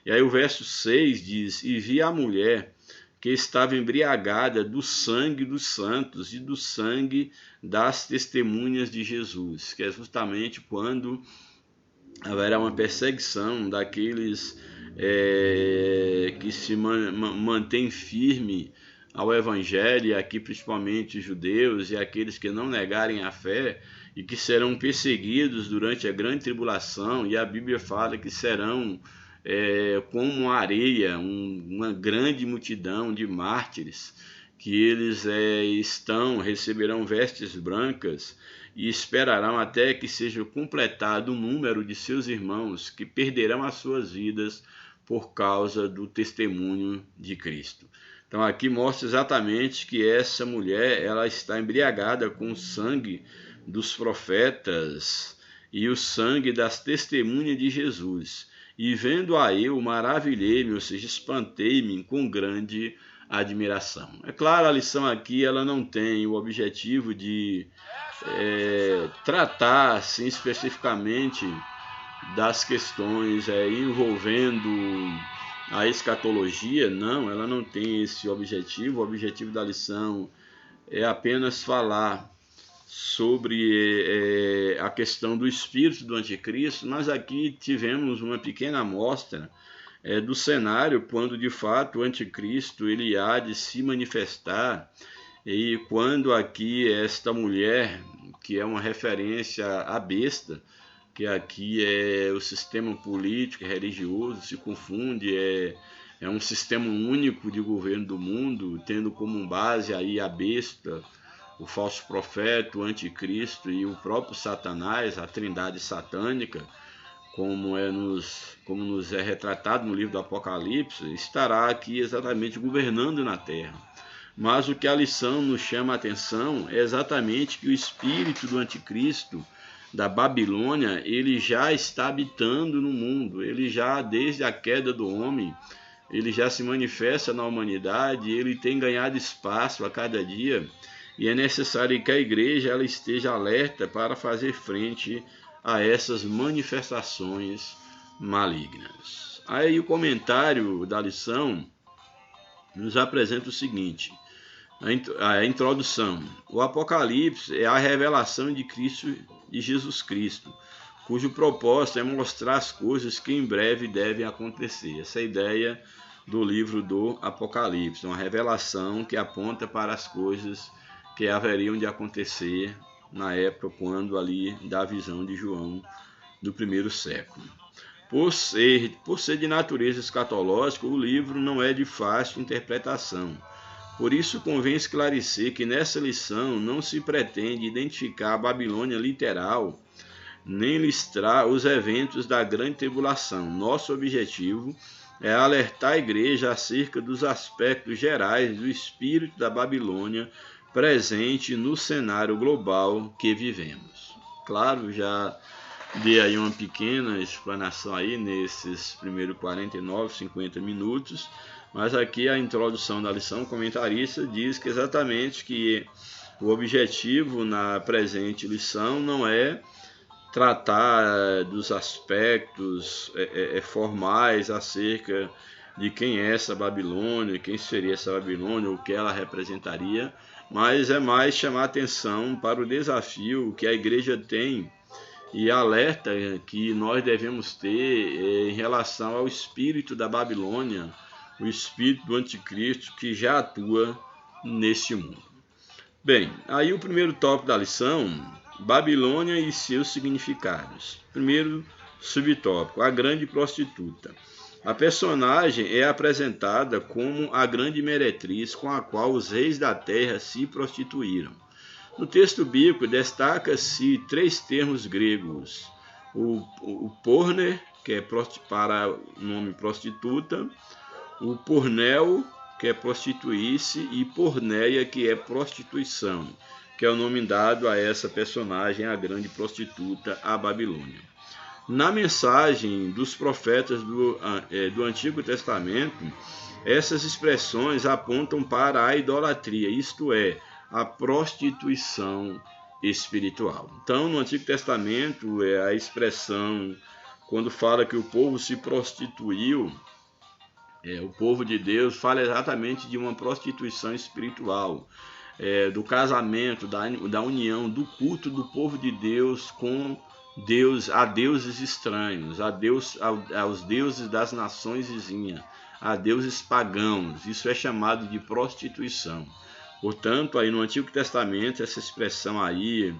E aí o verso 6 diz: e vi a mulher que estava embriagada do sangue dos santos e do sangue das testemunhas de Jesus, que é justamente quando haverá uma perseguição daqueles que se mantêm firme ao Evangelho, e aqui principalmente os judeus e aqueles que não negarem a fé, e que serão perseguidos durante a grande tribulação, e a Bíblia fala que serão como areia, uma grande multidão de mártires, que eles receberão vestes brancas e esperarão até que seja completado o número de seus irmãos que perderão as suas vidas por causa do testemunho de Cristo. Então aqui mostra exatamente que essa mulher, ela está embriagada com o sangue dos profetas e o sangue das testemunhas de Jesus. E vendo-a eu, maravilhei-me, ou seja, espantei-me com grande admiração. É claro, a lição aqui ela não tem o objetivo de tratar assim, especificamente das questões envolvendo a escatologia. Não, ela não tem esse objetivo. O objetivo da lição é apenas falar sobre a questão do espírito do anticristo, mas aqui tivemos uma pequena amostra do cenário quando de fato o anticristo ele há de se manifestar, e quando aqui esta mulher, que é uma referência à besta, que aqui é o sistema político e religioso, se confunde, é um sistema único de governo do mundo, tendo como base aí a besta, o falso profeta, o anticristo e o próprio Satanás, a trindade satânica, como nos é retratado no livro do Apocalipse, estará aqui exatamente governando na terra. Mas o que a lição nos chama a atenção é exatamente que o espírito do anticristo, da Babilônia, ele já está habitando no mundo. Ele já, desde a queda do homem, ele já se manifesta na humanidade, ele tem ganhado espaço a cada dia, e é necessário que a igreja ela esteja alerta para fazer frente a essas manifestações malignas. Aí o comentário da lição nos apresenta o seguinte: a introdução. O Apocalipse é a revelação de Cristo, de Jesus Cristo, cujo propósito é mostrar as coisas que em breve devem acontecer. Essa é a ideia do livro do Apocalipse, uma revelação que aponta para as coisas que haveriam de acontecer na época quando ali da visão de João do primeiro século. Por ser de natureza escatológica, o livro não é de fácil interpretação. Por isso convém esclarecer que nessa lição não se pretende identificar a Babilônia literal, nem listar os eventos da grande tribulação. Nosso objetivo é alertar a igreja acerca dos aspectos gerais do espírito da Babilônia presente no cenário global que vivemos. Claro, já dei aí uma pequena explanação aí nesses primeiros 49, 50 minutos, Mas aqui a introdução da lição, o comentarista diz que exatamente que o objetivo na presente lição não é tratar dos aspectos formais acerca de quem é essa Babilônia, quem seria essa Babilônia, o que ela representaria, mas é mais chamar atenção para o desafio que a igreja tem e alerta que nós devemos ter em relação ao espírito da Babilônia, o espírito do anticristo que já atua neste mundo. Bem, aí o primeiro tópico da lição, Babilônia e seus significados. Primeiro subtópico, a grande prostituta. A personagem é apresentada como a grande meretriz com a qual os reis da terra se prostituíram. No texto bíblico destaca-se 3 termos gregos: o porner, que é para o nome prostituta, o pornel, que é prostituir-se, e porneia, que é prostituição, que é o nome dado a essa personagem, a grande prostituta, a Babilônia. Na mensagem dos profetas do Antigo Testamento, essas expressões apontam para a idolatria, isto é, a prostituição espiritual. Então, no Antigo Testamento, a expressão, quando fala que o povo se prostituiu, o povo de Deus fala exatamente de uma prostituição espiritual, do casamento, da união, do culto do povo de Deus com Deus, a deuses estranhos, aos deuses das nações vizinhas, a deuses pagãos. Isso é chamado de prostituição. Portanto, aí no Antigo Testamento, essa expressão aí,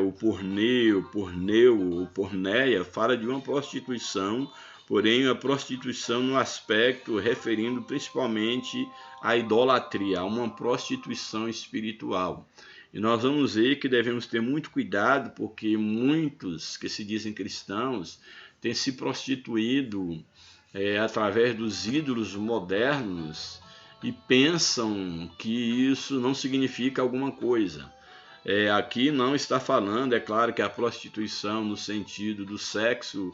o porneu, o porneia, fala de uma prostituição, porém a prostituição no aspecto referindo principalmente à idolatria, a uma prostituição espiritual. E nós vamos ver que devemos ter muito cuidado, porque muitos que se dizem cristãos têm se prostituído através dos ídolos modernos e pensam que isso não significa alguma coisa. Aqui não está falando, é claro, que a prostituição no sentido do sexo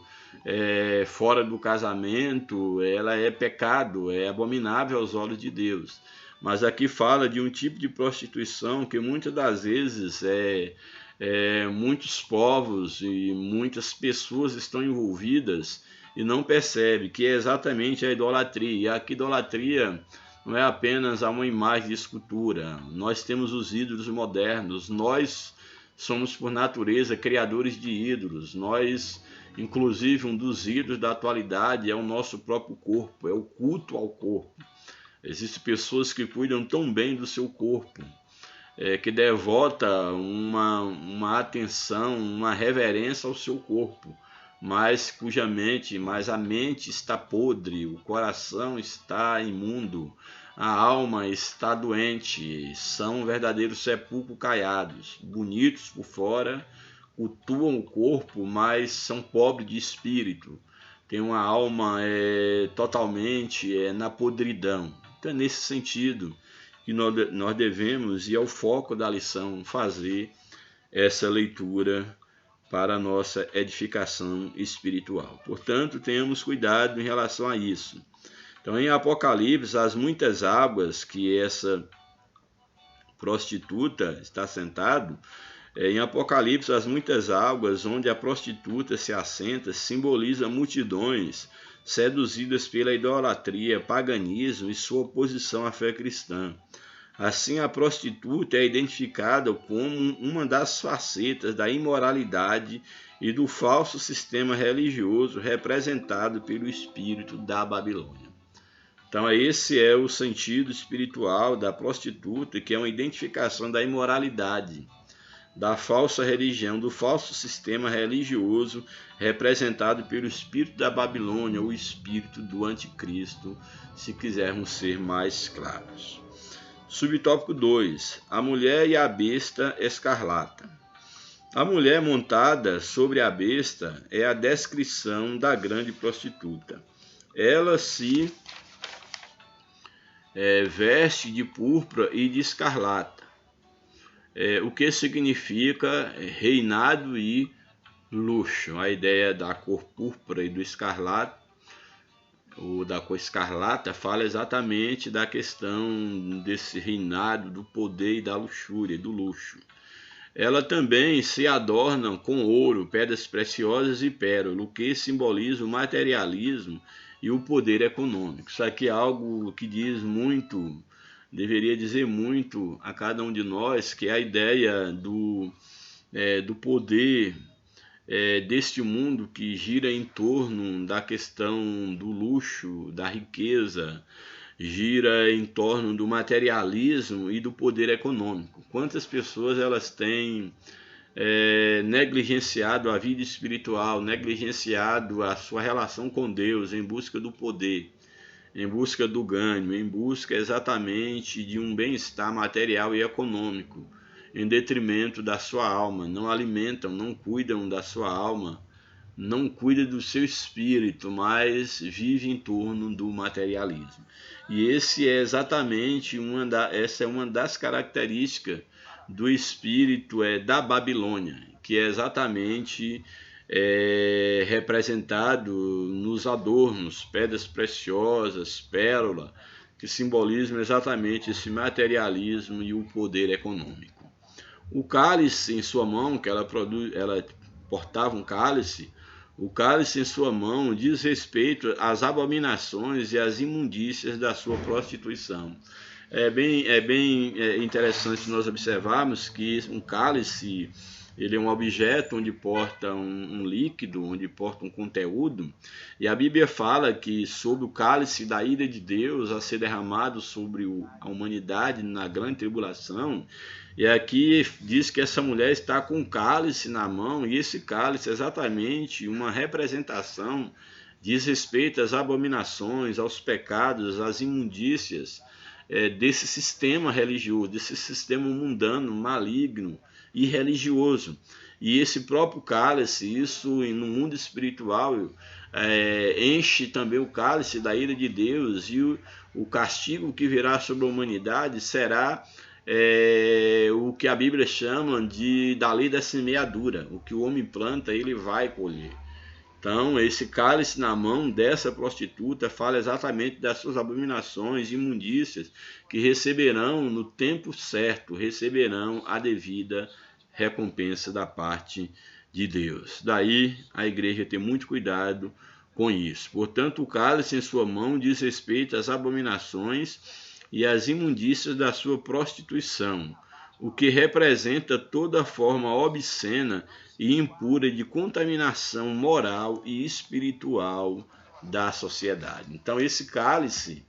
fora do casamento, ela é pecado, é abominável aos olhos de Deus. Mas aqui fala de um tipo de prostituição que muitas das vezes muitos povos e muitas pessoas estão envolvidas e não percebem que é exatamente a idolatria. E a idolatria não é apenas uma imagem de escultura. Nós temos os ídolos modernos, nós somos por natureza criadores de ídolos. Nós, inclusive, um dos ídolos da atualidade é o nosso próprio corpo, é o culto ao corpo. Existem pessoas que cuidam tão bem do seu corpo, que devota uma atenção, uma reverência ao seu corpo, mas a mente está podre, o coração está imundo, a alma está doente, são verdadeiros sepulcros caiados, bonitos por fora, cultuam o corpo, mas são pobres de espírito, têm uma alma totalmente na podridão. Então é nesse sentido que nós devemos, e é o foco da lição, fazer essa leitura para a nossa edificação espiritual. Portanto, tenhamos cuidado em relação a isso. Então, em Apocalipse, as muitas águas que essa prostituta está sentada, em Apocalipse, as muitas águas onde a prostituta se assenta simboliza multidões seduzidas pela idolatria, paganismo e sua oposição à fé cristã. Assim, a prostituta é identificada como uma das facetas da imoralidade e do falso sistema religioso representado pelo espírito da Babilônia. Então, esse é o sentido espiritual da prostituta, que é uma identificação da imoralidade, da falsa religião, do falso sistema religioso representado pelo espírito da Babilônia, o espírito do anticristo, se quisermos ser mais claros. Subtópico 2. A mulher e a besta escarlata. A mulher montada sobre a besta é a descrição da grande prostituta. Ela se veste de púrpura e de escarlata, o que significa reinado e luxo. A ideia da cor púrpura e do escarlate ou da cor escarlata, fala exatamente da questão desse reinado do poder e da luxúria, do luxo. Ela também se adorna com ouro, pedras preciosas e pérola, o que simboliza o materialismo e o poder econômico. Isso aqui é algo que diz muito, deveria dizer muito a cada um de nós, que é a ideia do poder deste mundo que gira em torno da questão do luxo, da riqueza, gira em torno do materialismo e do poder econômico. Quantas pessoas elas têm negligenciado a vida espiritual, negligenciado a sua relação com Deus em busca do poder, em busca do ganho, em busca exatamente de um bem-estar material e econômico, em detrimento da sua alma, não alimentam, não cuidam da sua alma, não cuida do seu espírito, mas vive em torno do materialismo. E essa é uma das características do espírito da Babilônia, que é exatamente representado nos adornos, pedras preciosas, pérola, que simbolizam exatamente esse materialismo e o poder econômico. O cálice em sua mão, que ela portava um cálice, o cálice em sua mão diz respeito às abominações e às imundícias da sua prostituição. É bem interessante nós observarmos que um cálice, ele é um objeto onde porta um líquido, onde porta um conteúdo, e a Bíblia fala que sobre o cálice da ira de Deus a ser derramado sobre a humanidade na grande tribulação, e aqui diz que essa mulher está com um cálice na mão, e esse cálice é exatamente uma representação, diz respeito às abominações, aos pecados, às imundícias desse sistema religioso, desse sistema mundano, maligno e religioso. E esse próprio cálice, isso no mundo espiritual, enche também o cálice da ira de Deus, e o castigo que virá sobre a humanidade será o que a Bíblia chama da lei da semeadura. O que o homem planta, ele vai colher. Então, esse cálice na mão dessa prostituta fala exatamente das suas abominações, imundícias, que receberão no tempo certo, receberão a devida recompensa da parte de Deus. Daí a igreja tem muito cuidado com isso. Portanto, o cálice em sua mão diz respeito às abominações e às imundícias da sua prostituição, o que representa toda forma obscena e impura de contaminação moral e espiritual da sociedade. Então, esse cálice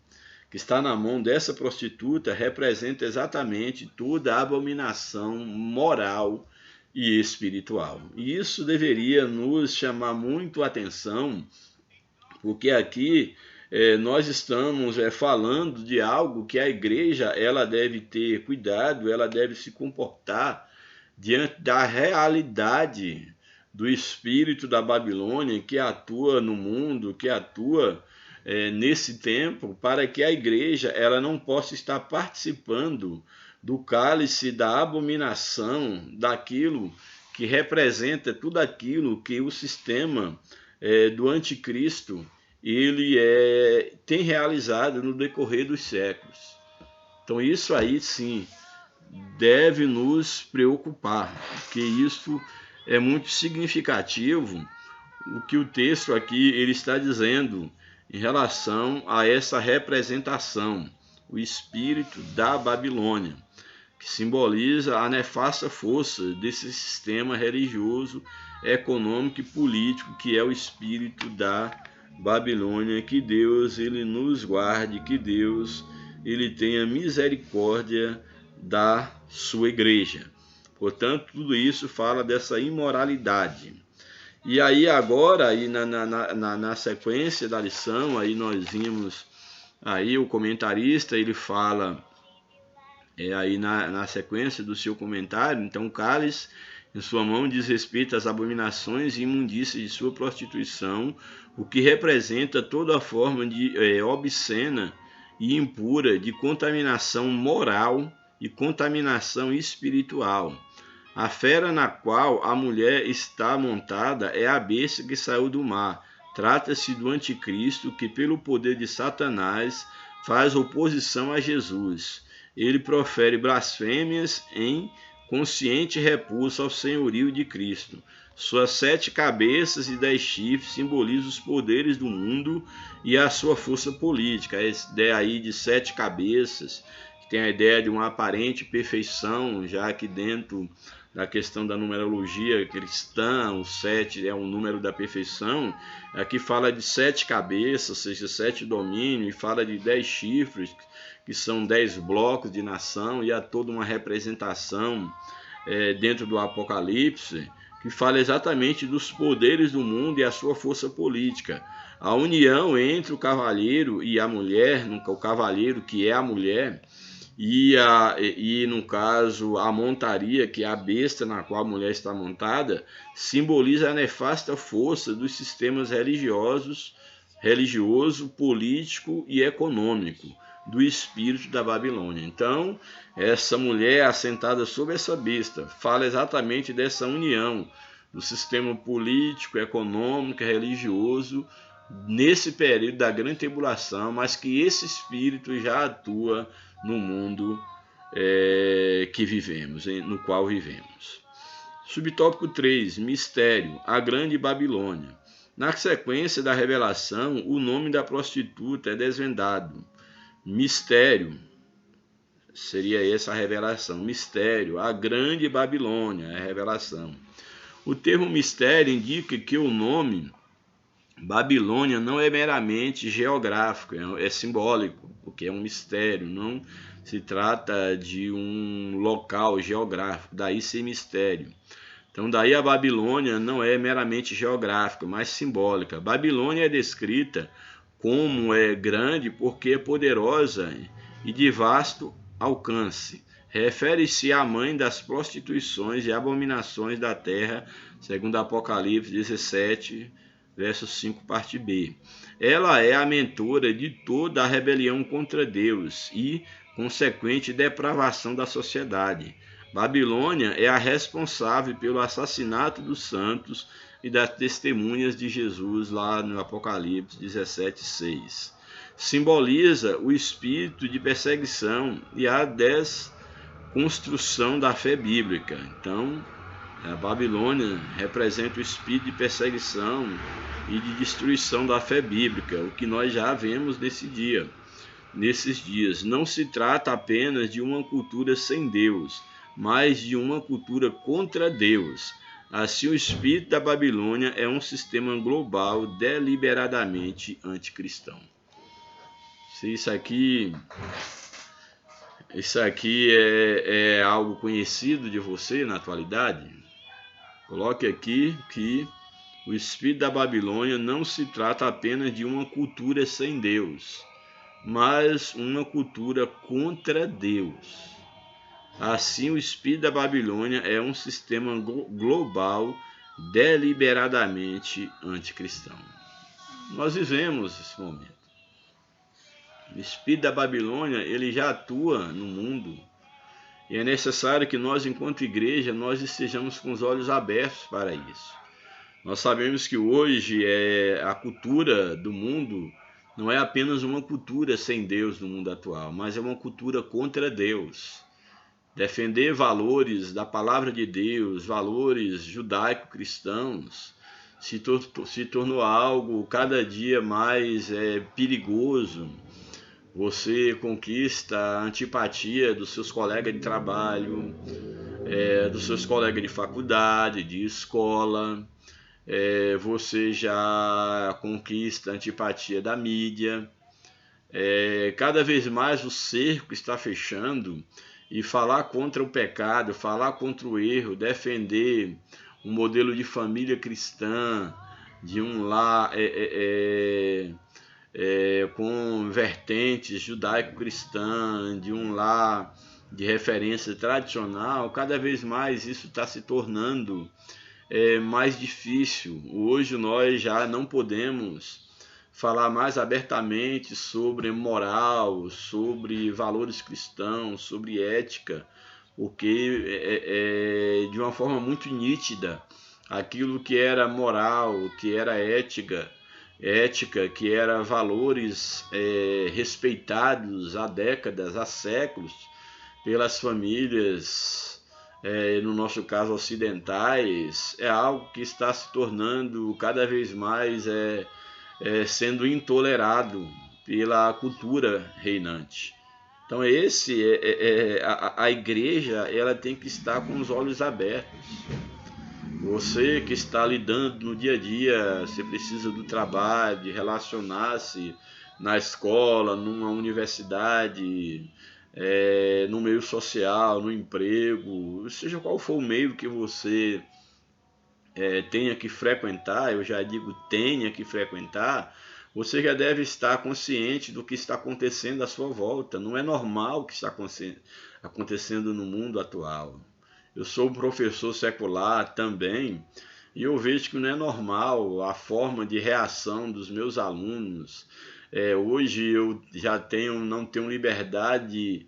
que está na mão dessa prostituta representa exatamente toda a abominação moral e espiritual. E isso deveria nos chamar muito a atenção, porque aqui nós estamos falando de algo que a igreja ela deve ter cuidado, ela deve se comportar diante da realidade do espírito da Babilônia que atua no mundo, que atua nesse tempo, para que a igreja ela não possa estar participando do cálice da abominação, daquilo que representa tudo aquilo que o sistema do anticristo ele tem realizado no decorrer dos séculos. Então isso aí sim deve nos preocupar, porque isso é muito significativo o que o texto aqui ele está dizendo em relação a essa representação, o espírito da Babilônia, que simboliza a nefasta força desse sistema religioso, econômico e político que é o espírito da Babilônia. Que Deus ele nos guarde, que Deus ele tenha misericórdia da sua igreja. Portanto, tudo isso fala dessa imoralidade. E aí agora, aí na sequência da lição, aí nós vimos, aí o comentarista, ele fala, aí na sequência do seu comentário, então o cálice em sua mão diz respeito às abominações e imundícias de sua prostituição, o que representa toda forma de obscena e impura de contaminação moral e contaminação espiritual. A fera na qual a mulher está montada é a besta que saiu do mar, Trata-se do anticristo que, pelo poder de Satanás, faz oposição a Jesus. Ele profere blasfêmias em consciente repulsa ao senhorio de Cristo. Suas 7 cabeças e 10 chifres simbolizam os poderes do mundo e a sua força política. A ideia aí de 7 cabeças, que tem a ideia de uma aparente perfeição, já que dentro da questão da numerologia cristã, o 7 é um número da perfeição. Aqui fala de 7 cabeças, ou seja, 7 domínios, e fala de 10 chifres, que são 10 blocos de nação, e há toda uma representação dentro do Apocalipse, que fala exatamente dos poderes do mundo e a sua força política. A união entre o cavalheiro e a mulher, o cavalheiro que é a mulher, e no caso a montaria, que é a besta na qual a mulher está montada, simboliza a nefasta força dos sistemas religioso, político e econômico do espírito da Babilônia. Então, essa mulher assentada sobre essa besta fala exatamente dessa união do sistema político, econômico e religioso nesse período da grande tribulação, mas que esse espírito já atua no mundo que vivemos, no qual vivemos. Subtópico 3, mistério, a grande Babilônia. Na sequência da revelação, o nome da prostituta é desvendado. Mistério, seria essa a revelação. Mistério, a grande Babilônia, é a revelação. O termo mistério indica que o nome Babilônia não é meramente geográfico, é simbólico, porque é um mistério, não se trata de um local geográfico, daí ser mistério. Então, daí a Babilônia não é meramente geográfica, mas simbólica. Babilônia é descrita como grande porque é poderosa e de vasto alcance. Refere-se à mãe das prostituições e abominações da terra, segundo Apocalipse 17, verso 5, parte B. Ela é a mentora de toda a rebelião contra Deus e consequente depravação da sociedade. Babilônia é a responsável pelo assassinato dos santos e das testemunhas de Jesus, lá no Apocalipse 17, 6. Simboliza o espírito de perseguição e a desconstrução da fé bíblica. Então, a Babilônia representa o espírito de perseguição e de destruição da fé bíblica, o que nós já vemos nesses dias. Não se trata apenas de uma cultura sem Deus, mas de uma cultura contra Deus. Assim, o espírito da Babilônia é um sistema global deliberadamente anticristão. Se isso aqui é algo conhecido de você na atualidade, coloque aqui que o espírito da Babilônia não se trata apenas de uma cultura sem Deus, mas uma cultura contra Deus. Assim, o espírito da Babilônia é um sistema global deliberadamente anticristão. Nós vivemos esse momento. O espírito da Babilônia, ele já atua no mundo, e é necessário que nós, enquanto igreja, nós estejamos com os olhos abertos para isso. Nós sabemos que hoje a cultura do mundo não é apenas uma cultura sem Deus no mundo atual, mas é uma cultura contra Deus. Defender valores da palavra de Deus, valores judaico-cristãos, se tornou algo cada dia mais perigoso. Você conquista a antipatia dos seus colegas de trabalho, dos seus colegas de faculdade, de escola. Você já conquista a antipatia da mídia. Cada vez mais o cerco está fechando, e falar contra o pecado, falar contra o erro, defender um modelo de família cristã, de um lar com vertentes judaico-cristã, de um lar de referência tradicional, cada vez mais isso está se tornando mais difícil. Hoje nós já não podemos falar mais abertamente sobre moral, sobre valores cristãos, sobre ética, porque de uma forma muito nítida, aquilo que era moral, que era ética, ética, que eram valores respeitados há décadas, há séculos, pelas famílias, no nosso caso ocidentais, é algo que está se tornando cada vez mais sendo intolerado pela cultura reinante. Então a igreja ela tem que estar com os olhos abertos. Você que está lidando no dia a dia, você precisa do trabalho, de relacionar-se na escola, numa universidade, no meio social, no emprego, seja qual for o meio que você tenha que frequentar, eu já digo tenha que frequentar, você já deve estar consciente do que está acontecendo à sua volta. Não é normal o que está acontecendo no mundo atual. Eu sou um professor secular também e eu vejo que não é normal a forma de reação dos meus alunos. Hoje eu já não tenho liberdade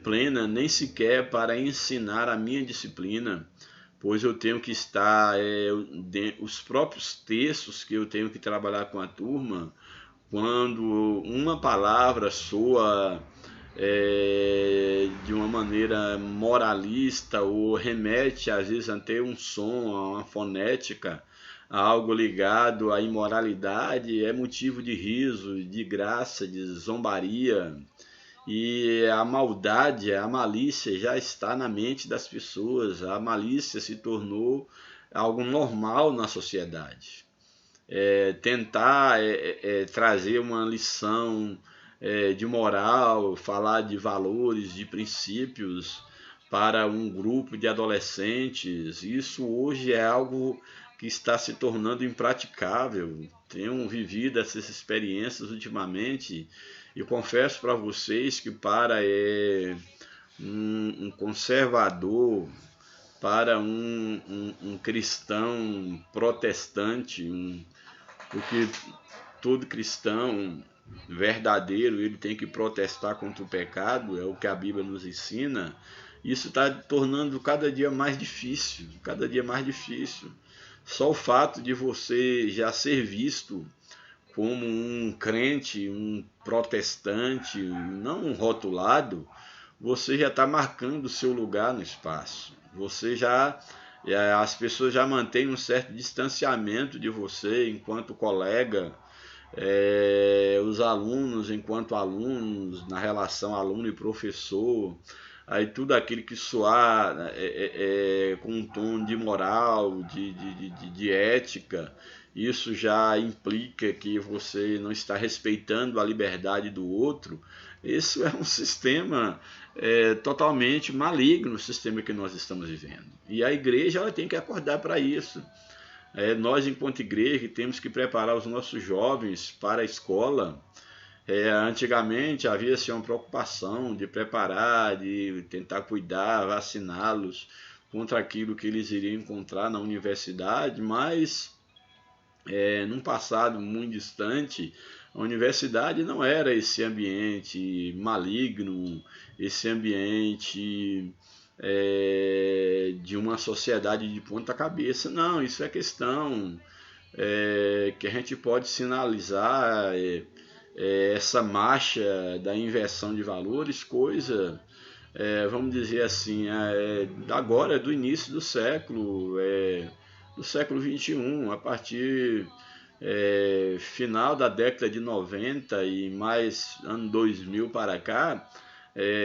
plena nem sequer para ensinar a minha disciplina, pois eu tenho que estar, os próprios textos que eu tenho que trabalhar com a turma, quando uma palavra soa de uma maneira moralista ou remete às vezes até um som, a uma fonética, a algo ligado à imoralidade, é motivo de riso, de graça, de zombaria. E a maldade, a malícia já está na mente das pessoas. A malícia se tornou algo normal na sociedade. Tentar trazer uma lição de moral, falar de valores, de princípios para um grupo de adolescentes, isso hoje é algo que está se tornando impraticável. Tenho vivido essas experiências ultimamente e confesso para vocês que para um conservador, para um cristão protestante, porque todo cristão verdadeiro ele tem que protestar contra o pecado, é o que a Bíblia nos ensina. Isso está tornando cada dia mais difícil, cada dia mais difícil. Só o fato de você já ser visto como um crente, um protestante, não um rotulado, você já está marcando o seu lugar no espaço. As pessoas já mantêm um certo distanciamento de você enquanto colega, os alunos enquanto alunos, na relação aluno e professor, aí tudo aquilo que soar com um tom de moral, de ética, isso já implica que você não está respeitando a liberdade do outro. Isso é um sistema totalmente maligno, o sistema que nós estamos vivendo. E a igreja ela tem que acordar para isso. Nós, enquanto igreja, temos que preparar os nossos jovens para a escola. Antigamente havia-se uma preocupação de preparar, de tentar cuidar, vaciná-los contra aquilo que eles iriam encontrar na universidade, mas num passado muito distante, a universidade não era esse ambiente maligno, esse ambiente de uma sociedade de ponta cabeça. Não, isso é questão que a gente pode sinalizar essa marcha da inversão de valores, coisa, vamos dizer assim, agora do início do século XXI, a partir final da década de 90 e mais ano 2000 para cá,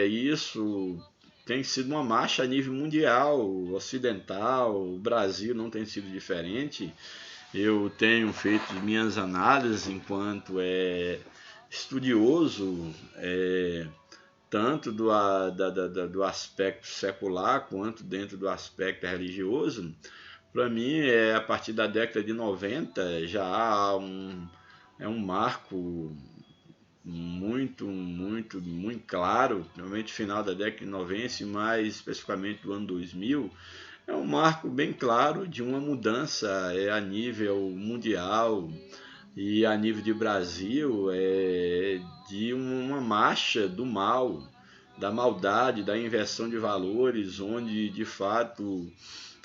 isso tem sido uma marcha a nível mundial, ocidental, o Brasil não tem sido diferente. Eu tenho feito minhas análises enquanto estudioso, tanto do aspecto secular quanto dentro do aspecto religioso. Para mim, a partir da década de 90 já há um marco muito claro, realmente final da década de 90 e mais especificamente do ano 2000, é um marco bem claro de uma mudança a nível mundial e a nível de Brasil, de uma marcha do mal, da maldade, da inversão de valores, onde de fato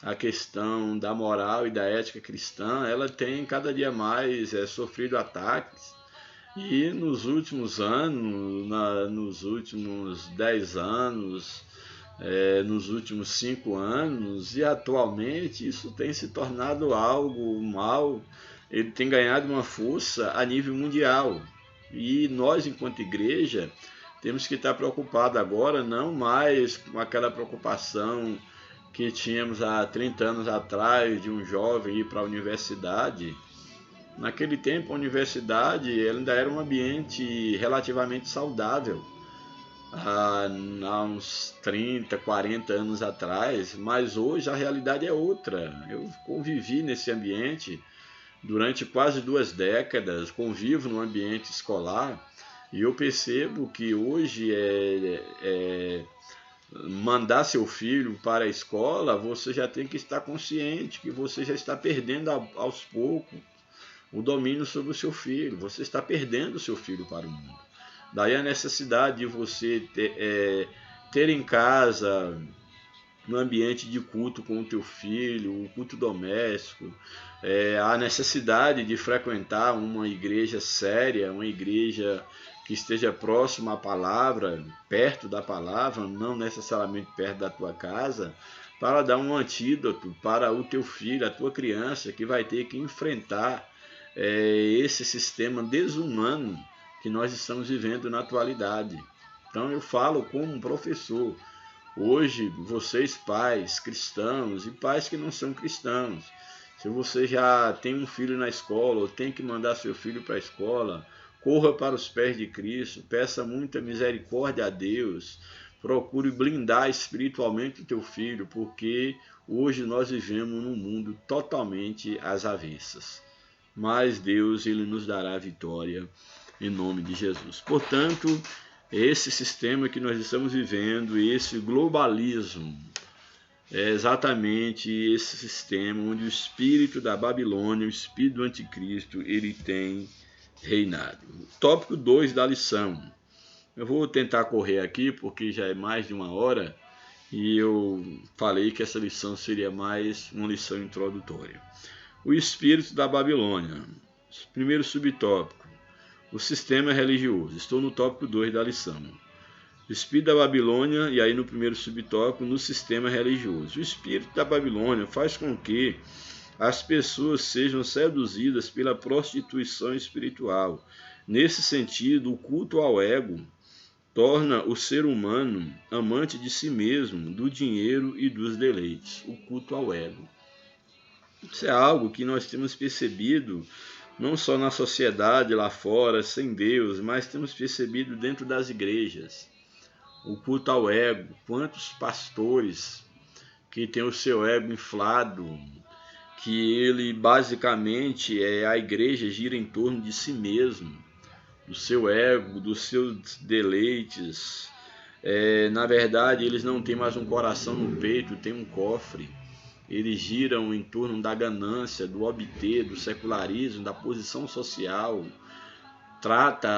a questão da moral e da ética cristã, ela tem cada dia mais sofrido ataques. E nos últimos anos, nos últimos 10 anos, nos últimos 5 anos, e atualmente isso tem se tornado algo mal, ele tem ganhado uma força a nível mundial. E nós, enquanto igreja, temos que estar preocupados agora, não mais com aquela preocupação que tínhamos há 30 anos atrás de um jovem ir para a universidade. Naquele tempo, a universidade ainda era um ambiente relativamente saudável, há uns 30, 40 anos atrás, mas hoje a realidade é outra. Eu convivi nesse ambiente durante quase 2 décadas, convivo no ambiente escolar e eu percebo que hoje mandar seu filho para a escola, você já tem que estar consciente que você já está perdendo aos poucos o domínio sobre o seu filho, você está perdendo o seu filho para o mundo. Daí a necessidade de você ter em casa, no ambiente de culto com o teu filho, o culto doméstico, a necessidade de frequentar uma igreja séria, uma igreja que esteja próxima à palavra, perto da palavra, não necessariamente perto da tua casa, para dar um antídoto para o teu filho, a tua criança, que vai ter que enfrentar esse sistema desumano que nós estamos vivendo na atualidade. Então eu falo como um professor. Hoje, vocês pais cristãos e pais que não são cristãos, se você já tem um filho na escola ou tem que mandar seu filho para a escola, corra para os pés de Cristo, peça muita misericórdia a Deus, procure blindar espiritualmente o teu filho, porque hoje nós vivemos num mundo totalmente às avessas. Mas Deus, ele nos dará a vitória em nome de Jesus. Portanto, esse sistema que nós estamos vivendo, esse globalismo, é exatamente esse sistema onde o espírito da Babilônia, o espírito do anticristo, ele tem reinado. Tópico 2 da lição. Eu vou tentar correr aqui porque já é mais de 1 hora e eu falei que essa lição seria mais uma lição introdutória. O espírito da Babilônia. Primeiro subtópico. O sistema religioso. Estou no tópico 2 da lição. O espírito da Babilônia, e aí no primeiro subtópico, no sistema religioso. O espírito da Babilônia faz com que as pessoas sejam seduzidas pela prostituição espiritual. Nesse sentido, o culto ao ego torna o ser humano amante de si mesmo, do dinheiro e dos deleites. O culto ao ego. Isso é algo que nós temos percebido não só na sociedade lá fora, sem Deus, mas temos percebido dentro das igrejas. O culto ao ego. Quantos pastores que têm o seu ego inflado, que ele basicamente a igreja gira em torno de si mesmo, do seu ego, dos seus deleites. Na verdade, eles não têm mais um coração no peito, têm um cofre. Eles giram em torno da ganância, do obter, do secularismo, da posição social. Trata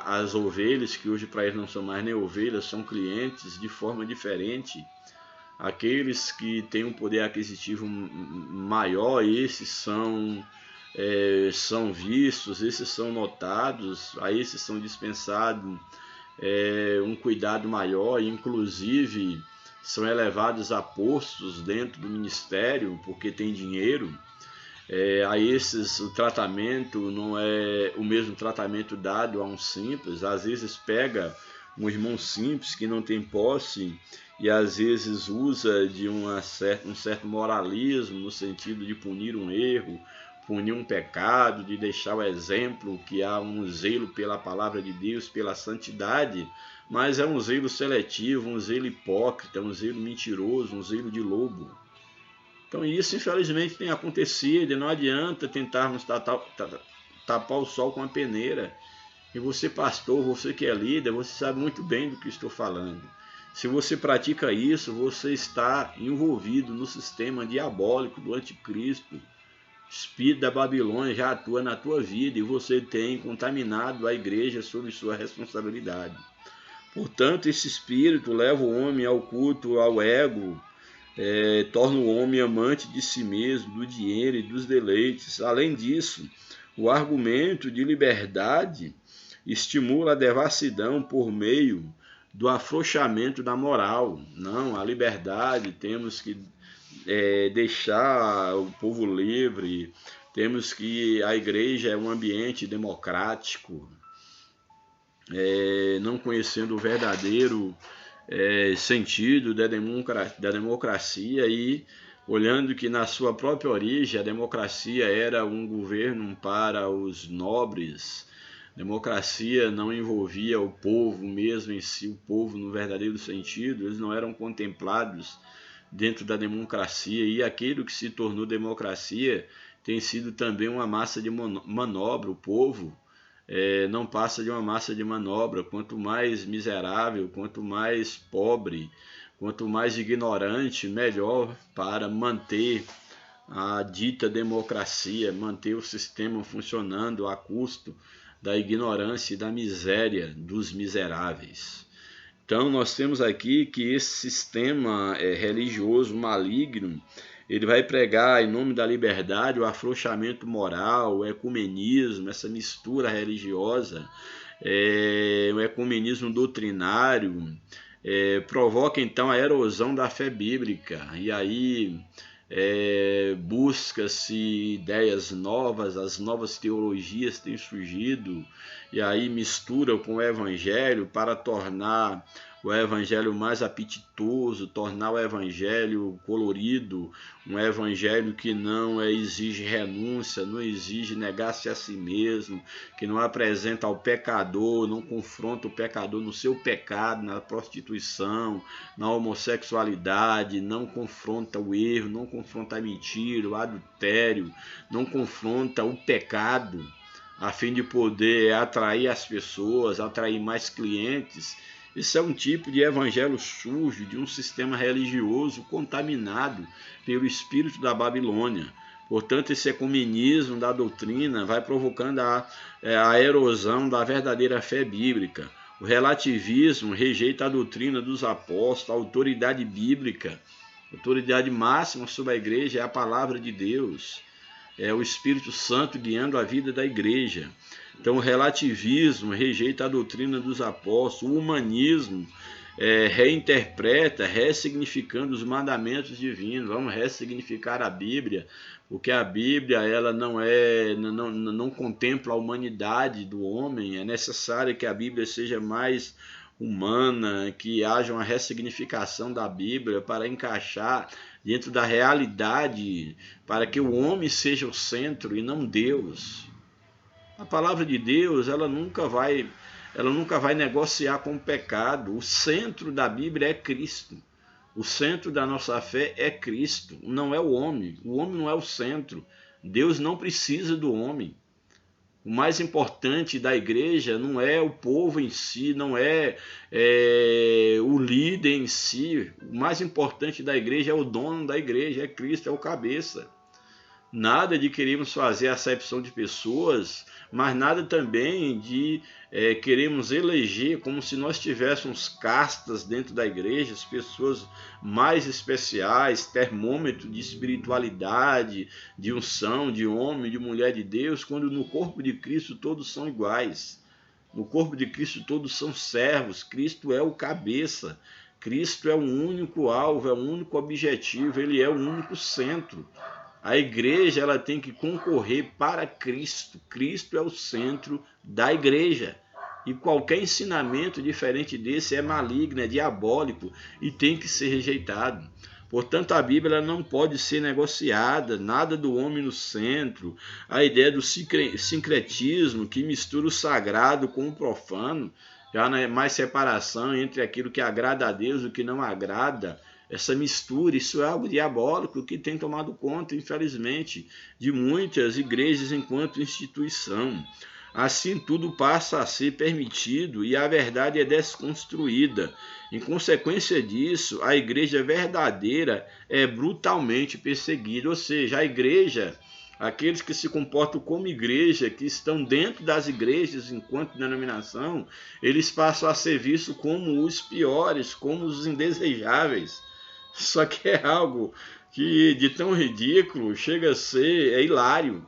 as ovelhas, que hoje para eles não são mais nem ovelhas, são clientes, de forma diferente. Aqueles que têm um poder aquisitivo maior, esses são vistos, esses são notados, a esses são dispensados um cuidado maior, inclusive são elevados a postos dentro do ministério porque tem dinheiro. A esses o tratamento não é o mesmo tratamento dado a um simples. Às vezes pega um irmão simples que não tem posse e às vezes usa de um certo moralismo no sentido de punir um erro, punir um pecado, de deixar o exemplo que há um zelo pela palavra de Deus, pela santidade, mas é um zelo seletivo, um zelo hipócrita, um zelo mentiroso, um zelo de lobo. Então isso infelizmente tem acontecido e não adianta tentarmos tapar o sol com a peneira. E você pastor, você que é líder, você sabe muito bem do que estou falando. Se você pratica isso, você está envolvido no sistema diabólico do anticristo. O espírito da Babilônia já atua na tua vida e você tem contaminado a igreja sob sua responsabilidade. Portanto, esse espírito leva o homem ao culto, ao ego, torna o homem amante de si mesmo, do dinheiro e dos deleites. Além disso, o argumento de liberdade estimula a devassidão por meio do afrouxamento da moral. Não, a liberdade, temos que deixar o povo livre, temos que a igreja é um ambiente democrático, não conhecendo o verdadeiro sentido da democracia e olhando que na sua própria origem a democracia era um governo para os nobres. Democracia não envolvia o povo mesmo em si, o povo no verdadeiro sentido, eles não eram contemplados dentro da democracia, e aquilo que se tornou democracia tem sido também uma massa de manobra. O povo não passa de uma massa de manobra. Quanto mais miserável, quanto mais pobre, quanto mais ignorante, melhor para manter a dita democracia, manter o sistema funcionando a custo da ignorância e da miséria dos miseráveis. Então nós temos aqui que esse sistema religioso maligno, ele vai pregar em nome da liberdade o afrouxamento moral, o ecumenismo, essa mistura religiosa, o ecumenismo doutrinário, provoca então a erosão da fé bíblica, e aí busca-se ideias novas, as novas teologias têm surgido, e aí mistura com o evangelho para tornar o evangelho mais apetitoso, tornar o evangelho colorido, um evangelho que não exige renúncia, não exige negar-se a si mesmo, que não apresenta ao pecador, não confronta o pecador no seu pecado, na prostituição, na homossexualidade, não confronta o erro, não confronta a mentira, o adultério, não confronta o pecado, a fim de poder atrair as pessoas, atrair mais clientes. Isso é um tipo de evangelho sujo, de um sistema religioso contaminado pelo espírito da Babilônia. Portanto, esse ecumenismo da doutrina vai provocando a erosão da verdadeira fé bíblica. O relativismo rejeita a doutrina dos apóstolos, a autoridade bíblica. A autoridade máxima sobre a igreja é a palavra de Deus. É o Espírito Santo guiando a vida da igreja. Então, o relativismo rejeita a doutrina dos apóstolos, o humanismo reinterpreta, ressignificando os mandamentos divinos. Vamos ressignificar a Bíblia, porque a Bíblia ela não contempla a humanidade do homem. É necessário que a Bíblia seja mais humana, que haja uma ressignificação da Bíblia para encaixar dentro da realidade, para que o homem seja o centro e não Deus. A palavra de Deus, ela nunca vai negociar com o pecado. O centro da Bíblia é Cristo. O centro da nossa fé é Cristo, não é o homem. O homem não é o centro. Deus não precisa do homem. O mais importante da igreja não é o povo em si, não é o líder em si. O mais importante da igreja é o dono da igreja, é Cristo, é o cabeça. Nada de queremos fazer acepção de pessoas, mas nada também de queremos eleger como se nós tivéssemos castas dentro da igreja, as pessoas mais especiais, termômetro de espiritualidade, de unção, de homem, de mulher de Deus, quando no corpo de Cristo todos são iguais. No corpo de Cristo todos são servos, Cristo é o cabeça, Cristo é o único alvo, é o único objetivo, ele é o único centro. A igreja ela tem que concorrer para Cristo. Cristo é o centro da igreja. E qualquer ensinamento diferente desse é maligno, é diabólico e tem que ser rejeitado. Portanto, a Bíblia não pode ser negociada, nada do homem no centro. A ideia do sincretismo, que mistura o sagrado com o profano, já não é mais separação entre aquilo que agrada a Deus e o que não agrada. Essa mistura, isso é algo diabólico que tem tomado conta, infelizmente, de muitas igrejas enquanto instituição. Assim, tudo passa a ser permitido e a verdade é desconstruída. Em consequência disso, a igreja verdadeira é brutalmente perseguida, ou seja, a igreja, aqueles que se comportam como igreja, que estão dentro das igrejas enquanto denominação, eles passam a ser vistos como os piores, como os indesejáveis. Isso aqui é algo que de tão ridículo chega a ser hilário,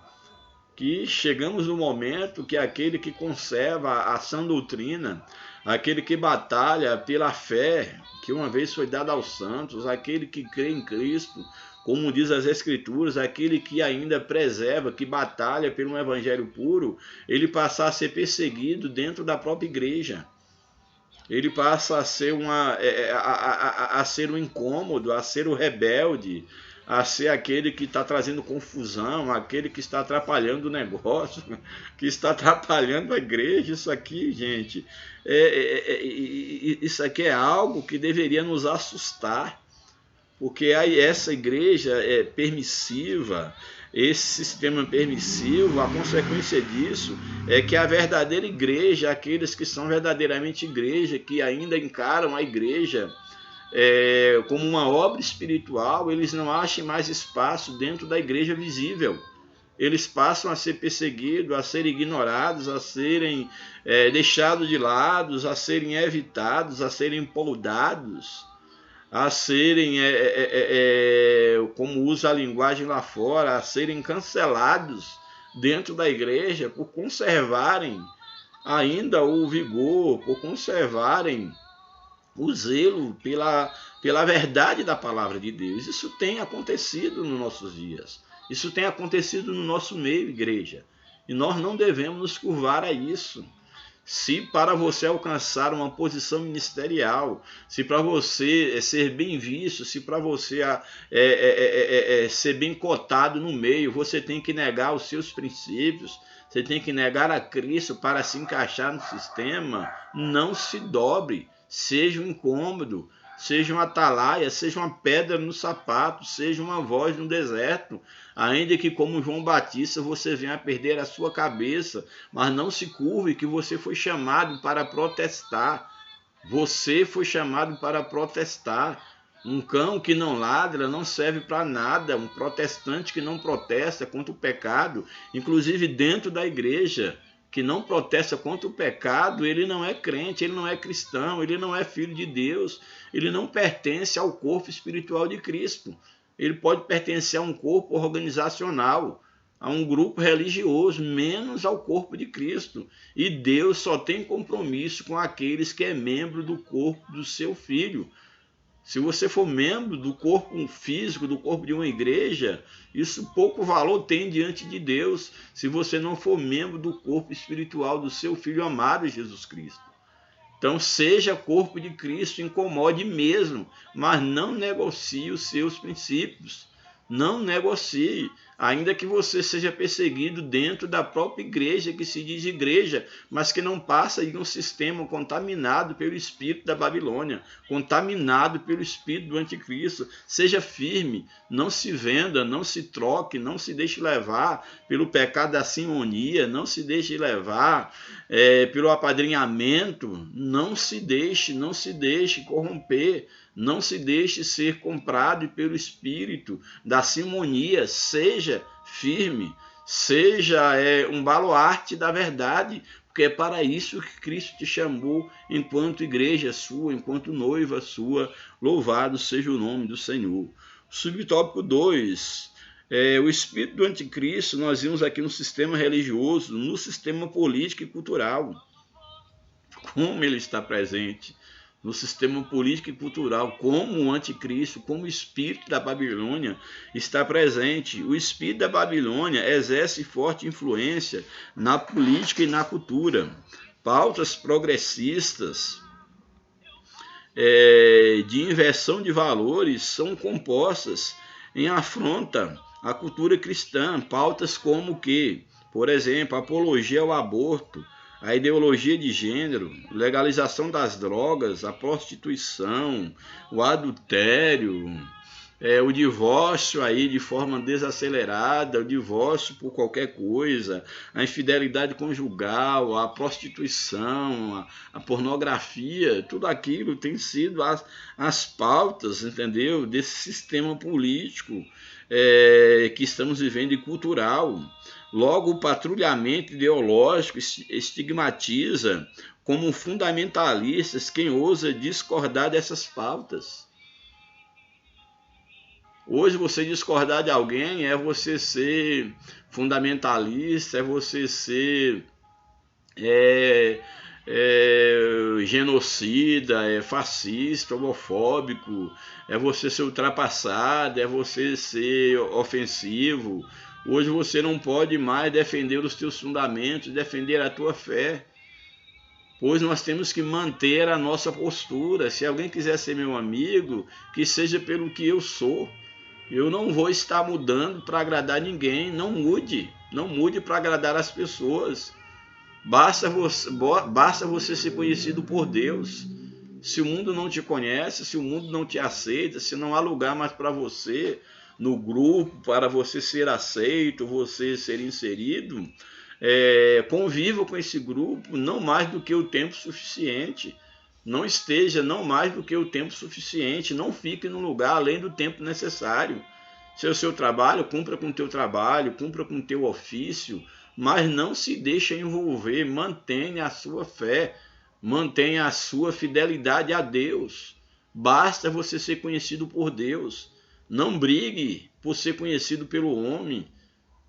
que chegamos no momento que aquele que conserva a sã doutrina, aquele que batalha pela fé que uma vez foi dada aos santos, aquele que crê em Cristo, como diz as Escrituras, aquele que ainda preserva, que batalha por um evangelho puro, ele passa a ser perseguido dentro da própria igreja. Ele passa a ser, a ser um incômodo, a ser o rebelde, a ser aquele que está trazendo confusão, aquele que está atrapalhando o negócio, que está atrapalhando a igreja. Isso aqui, gente, isso aqui é algo que deveria nos assustar, porque aí essa igreja é permissiva, esse sistema permissivo, a consequência disso é que a verdadeira igreja, aqueles que são verdadeiramente igreja, que ainda encaram a igreja como uma obra espiritual, eles não achem mais espaço dentro da igreja visível. Eles passam a ser perseguidos, a serem ignorados, a serem deixados de lado, a serem evitados, a serem poldados, a serem, como usa a linguagem lá fora, a serem cancelados dentro da igreja por conservarem ainda o vigor, por conservarem o zelo pela verdade da palavra de Deus. Isso tem acontecido nos nossos dias. Isso tem acontecido no nosso meio, igreja. E nós não devemos nos curvar a isso. Se para você alcançar uma posição ministerial, se para você ser bem visto, se para você ser bem cotado no meio, você tem que negar os seus princípios, você tem que negar a Cristo para se encaixar no sistema, não se dobre, seja um incômodo, seja uma atalaia, seja uma pedra no sapato, seja uma voz no deserto, ainda que como João Batista você venha a perder a sua cabeça, mas não se curve, que você foi chamado para protestar. Você foi chamado para protestar. Um cão que não ladra não serve para nada. Um protestante que não protesta contra o pecado, inclusive dentro da igreja, que não protesta contra o pecado, ele não é crente, ele não é cristão, ele não é filho de Deus, ele não pertence ao corpo espiritual de Cristo. Ele pode pertencer a um corpo organizacional, a um grupo religioso, menos ao corpo de Cristo. E Deus só tem compromisso com aqueles que é membro do corpo do seu Filho. Se você for membro do corpo físico, do corpo de uma igreja, isso pouco valor tem diante de Deus, se você não for membro do corpo espiritual do seu Filho amado, Jesus Cristo. Então, seja corpo de Cristo, incomode mesmo, mas não negocie os seus princípios. Não negocie, ainda que você seja perseguido dentro da própria igreja, que se diz igreja, mas que não passa de um sistema contaminado pelo espírito da Babilônia, contaminado pelo espírito do anticristo. Seja firme, não se venda, não se troque, não se deixe levar pelo pecado da simonia, não se deixe levar pelo apadrinhamento, não se deixe corromper. Não se deixe ser comprado pelo espírito da simonia. Seja firme, seja um baluarte da verdade, porque é para isso que Cristo te chamou enquanto igreja sua, enquanto noiva sua. Louvado seja o nome do Senhor. Subtópico 2. O espírito do anticristo, nós vimos aqui no sistema religioso, no sistema político e cultural. Como ele está presente no sistema político e cultural, como o anticristo, como o espírito da Babilônia está presente. O espírito da Babilônia exerce forte influência na política e na cultura. Pautas progressistas de inversão de valores são compostas em afronta à cultura cristã. Pautas como que, por exemplo, apologia ao aborto, a ideologia de gênero, legalização das drogas, a prostituição, o adultério, o divórcio aí de forma desacelerada, o divórcio por qualquer coisa, a infidelidade conjugal, a prostituição, a pornografia, tudo aquilo tem sido as pautas, entendeu? Desse sistema político que estamos vivendo e cultural. Logo, o patrulhamento ideológico estigmatiza como fundamentalistas quem ousa discordar dessas pautas. Hoje você discordar de alguém é você ser fundamentalista, é você ser genocida, é fascista, homofóbico, é você ser ultrapassado, é você ser ofensivo. Hoje você não pode mais defender os teus fundamentos, defender a tua fé, pois nós temos que manter a nossa postura. Se alguém quiser ser meu amigo, que seja pelo que eu sou. Eu não vou estar mudando para agradar ninguém. Não mude para agradar as pessoas. Basta você ser conhecido por Deus. Se o mundo não te conhece, se o mundo não te aceita, se não há lugar mais para você no grupo, para você ser aceito, você ser inserido, conviva com esse grupo não mais do que o tempo suficiente. Não esteja não mais do que o tempo suficiente. Não fique num lugar além do tempo necessário. Se é o seu trabalho, cumpra com o teu trabalho, cumpra com o teu ofício, mas não se deixe envolver. Mantenha a sua fé, mantenha a sua fidelidade a Deus. Basta você ser conhecido por Deus. Não brigue por ser conhecido pelo homem,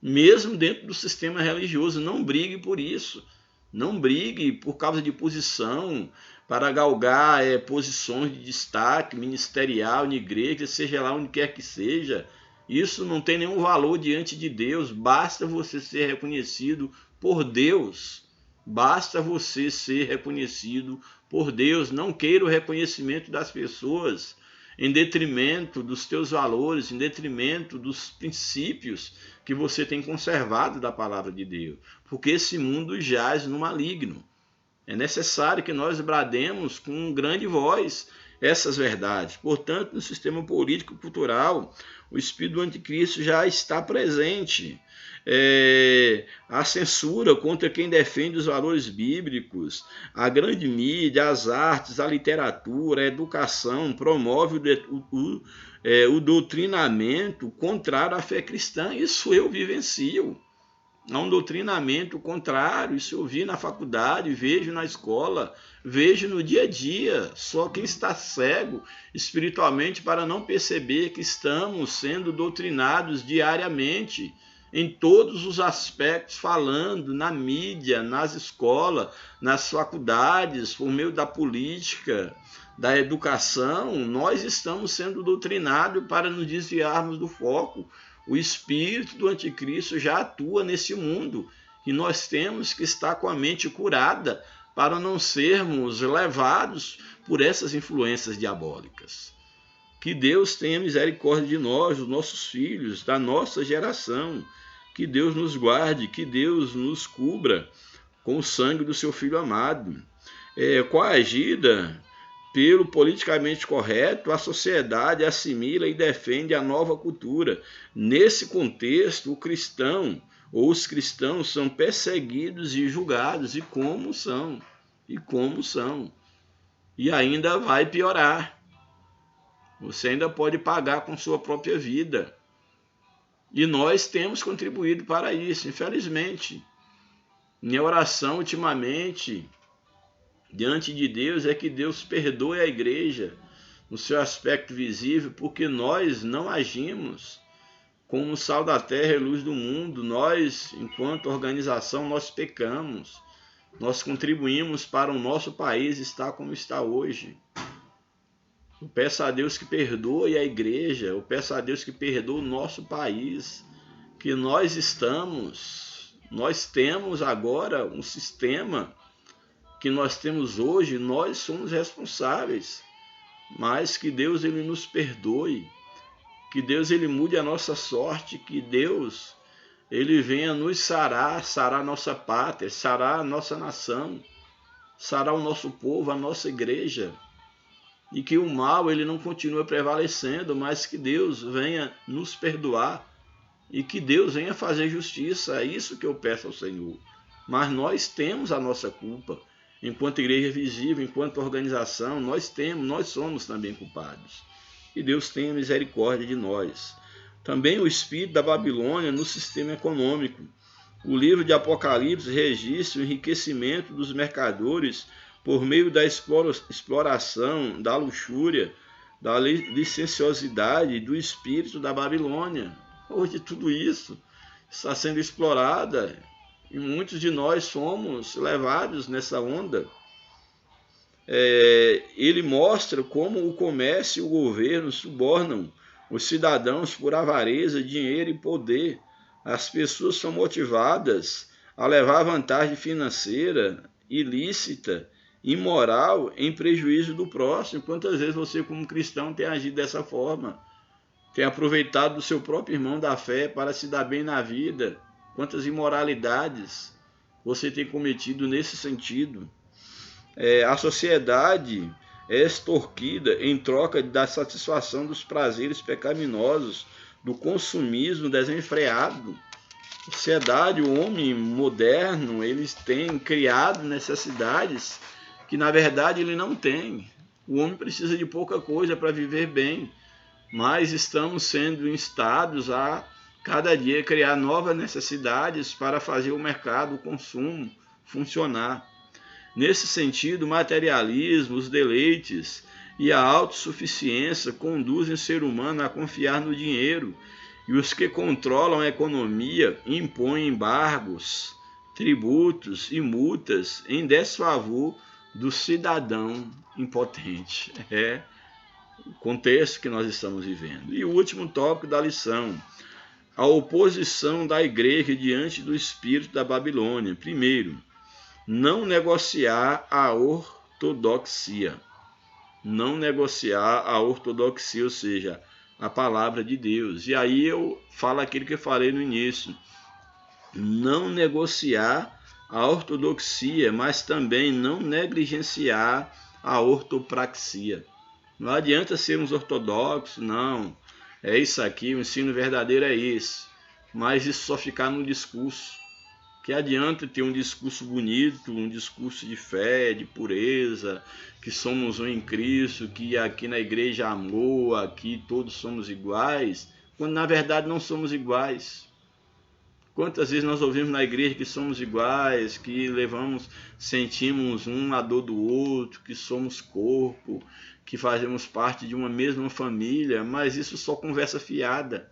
mesmo dentro do sistema religioso. Não brigue por isso. Não brigue por causa de posição, para galgar posições de destaque ministerial na igreja, seja lá onde quer que seja. Isso não tem nenhum valor diante de Deus. Basta você ser reconhecido por Deus. Basta você ser reconhecido por Deus. Não queira o reconhecimento das pessoas em detrimento dos teus valores, em detrimento dos princípios que você tem conservado da palavra de Deus. Porque esse mundo jaz no maligno. É necessário que nós brademos com grande voz essas verdades. Portanto, no sistema político-cultural, o espírito do anticristo já está presente. A censura contra quem defende os valores bíblicos, a grande mídia, as artes, a literatura, a educação, promove o doutrinamento contrário à fé cristã. Isso eu vivencio. Há um doutrinamento contrário, isso eu vi na faculdade, vejo na escola, vejo no dia a dia. Só quem está cego espiritualmente para não perceber que estamos sendo doutrinados diariamente, em todos os aspectos, falando na mídia, nas escolas, nas faculdades, por meio da política, da educação. Nós estamos sendo doutrinados para nos desviarmos do foco. O espírito do anticristo já atua nesse mundo e nós temos que estar com a mente curada para não sermos levados por essas influências diabólicas. Que Deus tenha misericórdia de nós, dos nossos filhos, da nossa geração. Que Deus nos guarde, que Deus nos cubra com o sangue do seu Filho amado. Coagida pelo politicamente correto, a sociedade assimila e defende a nova cultura. Nesse contexto, o cristão ou os cristãos são perseguidos e julgados. E como são? E ainda vai piorar. Você ainda pode pagar com sua própria vida. E nós temos contribuído para isso, infelizmente. Minha oração ultimamente diante de Deus é que Deus perdoe a igreja no seu aspecto visível, porque nós não agimos como sal da terra e luz do mundo. Nós, enquanto organização, nós pecamos. Nós contribuímos para o nosso país estar como está hoje. Eu peço a Deus que perdoe a igreja, eu peço a Deus que perdoe o nosso país, que nós temos agora um sistema que nós temos hoje, nós somos responsáveis, mas que Deus ele nos perdoe, que Deus ele mude a nossa sorte, que Deus ele venha nos sarar a nossa pátria, sarar a nossa nação, sarar o nosso povo, a nossa igreja, e que o mal ele não continue prevalecendo, mas que Deus venha nos perdoar e que Deus venha fazer justiça. É isso que eu peço ao Senhor. Mas nós temos a nossa culpa. Enquanto igreja visível, enquanto organização, nós somos também culpados. Que Deus tenha misericórdia de nós. Também o espírito da Babilônia no sistema econômico. O livro de Apocalipse registra o enriquecimento dos mercadores por meio da exploração, da luxúria, da licenciosidade do espírito da Babilônia. Hoje tudo isso está sendo explorada e muitos de nós somos levados nessa onda. Ele mostra como o comércio e o governo subornam os cidadãos por avareza, dinheiro e poder. As pessoas são motivadas a levar vantagem financeira, ilícita, imoral, em prejuízo do próximo. Quantas vezes você, como cristão, tem agido dessa forma? Tem aproveitado do seu próprio irmão da fé para se dar bem na vida? Quantas imoralidades você tem cometido nesse sentido? A sociedade é extorquida em troca da satisfação dos prazeres pecaminosos, do consumismo desenfreado. A sociedade, o homem moderno, eles têm criado necessidades que na verdade ele não tem. O homem precisa de pouca coisa para viver bem, mas estamos sendo instados a cada dia criar novas necessidades para fazer o mercado, o consumo funcionar. Nesse sentido, o materialismo, os deleites e a autossuficiência conduzem o ser humano a confiar no dinheiro, e os que controlam a economia impõem embargos, tributos e multas em desfavor do cidadão impotente. É o contexto que nós estamos vivendo. E o último tópico da lição: a oposição da igreja diante do espírito da Babilônia. Primeiro, não negociar a ortodoxia. Não negociar a ortodoxia, ou seja, a palavra de Deus. E aí eu falo aquilo que eu falei no início. Não negociar a ortodoxia, mas também não negligenciar a ortopraxia. Não adianta sermos ortodoxos, não. É isso aqui, o ensino verdadeiro é esse. Mas isso só ficar no discurso. Que adianta ter um discurso bonito, um discurso de fé, de pureza, que somos um em Cristo, que aqui na igreja amor, aqui todos somos iguais, quando na verdade não somos iguais. Quantas vezes nós ouvimos na igreja que somos iguais, que sentimos um a dor do outro, que somos corpo, que fazemos parte de uma mesma família, mas isso só conversa fiada.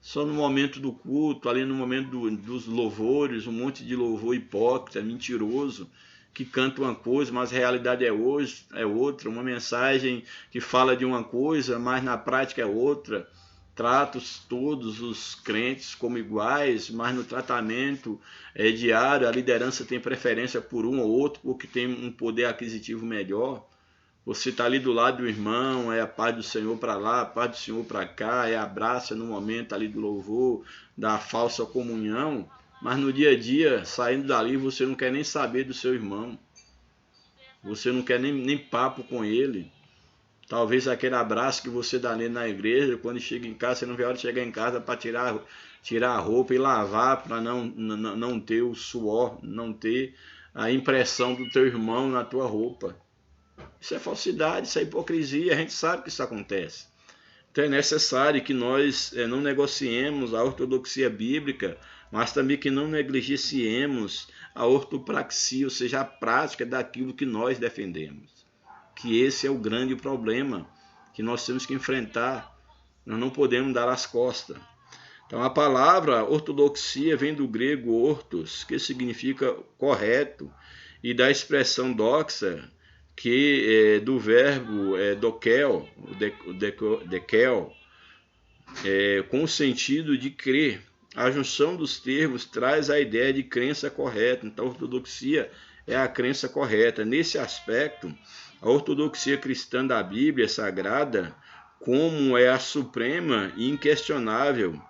Só no momento do culto, ali no momento dos louvores, um monte de louvor hipócrita, mentiroso, que canta uma coisa, mas a realidade é outra, uma mensagem que fala de uma coisa, mas na prática é outra. Trata todos os crentes como iguais, mas no tratamento diário a liderança tem preferência por um ou outro, porque tem um poder aquisitivo melhor. Você está ali do lado do irmão, é a paz do Senhor para lá, a paz do Senhor para cá, é abraça no momento ali do louvor, da falsa comunhão, mas no dia a dia, saindo dali, você não quer nem saber do seu irmão, você não quer nem papo com ele. Talvez aquele abraço que você dá nele na igreja, quando chega em casa, você não vê a hora de chegar em casa para tirar a roupa e lavar, para não ter o suor, não ter a impressão do teu irmão na tua roupa. Isso é falsidade, isso é hipocrisia, a gente sabe que isso acontece. Então é necessário que nós não negociemos a ortodoxia bíblica, mas também que não negligenciemos a ortopraxia, ou seja, a prática daquilo que nós defendemos. Que esse é o grande problema que nós temos que enfrentar. Nós não podemos dar as costas. Então a palavra ortodoxia vem do grego ortos, que significa correto, e da expressão doxa, que do verbo dokel, com o sentido de crer. A junção dos termos traz a ideia de crença correta. Então, a ortodoxia é a crença correta. Nesse aspecto, a ortodoxia cristã da Bíblia Sagrada, como é a suprema e inquestionável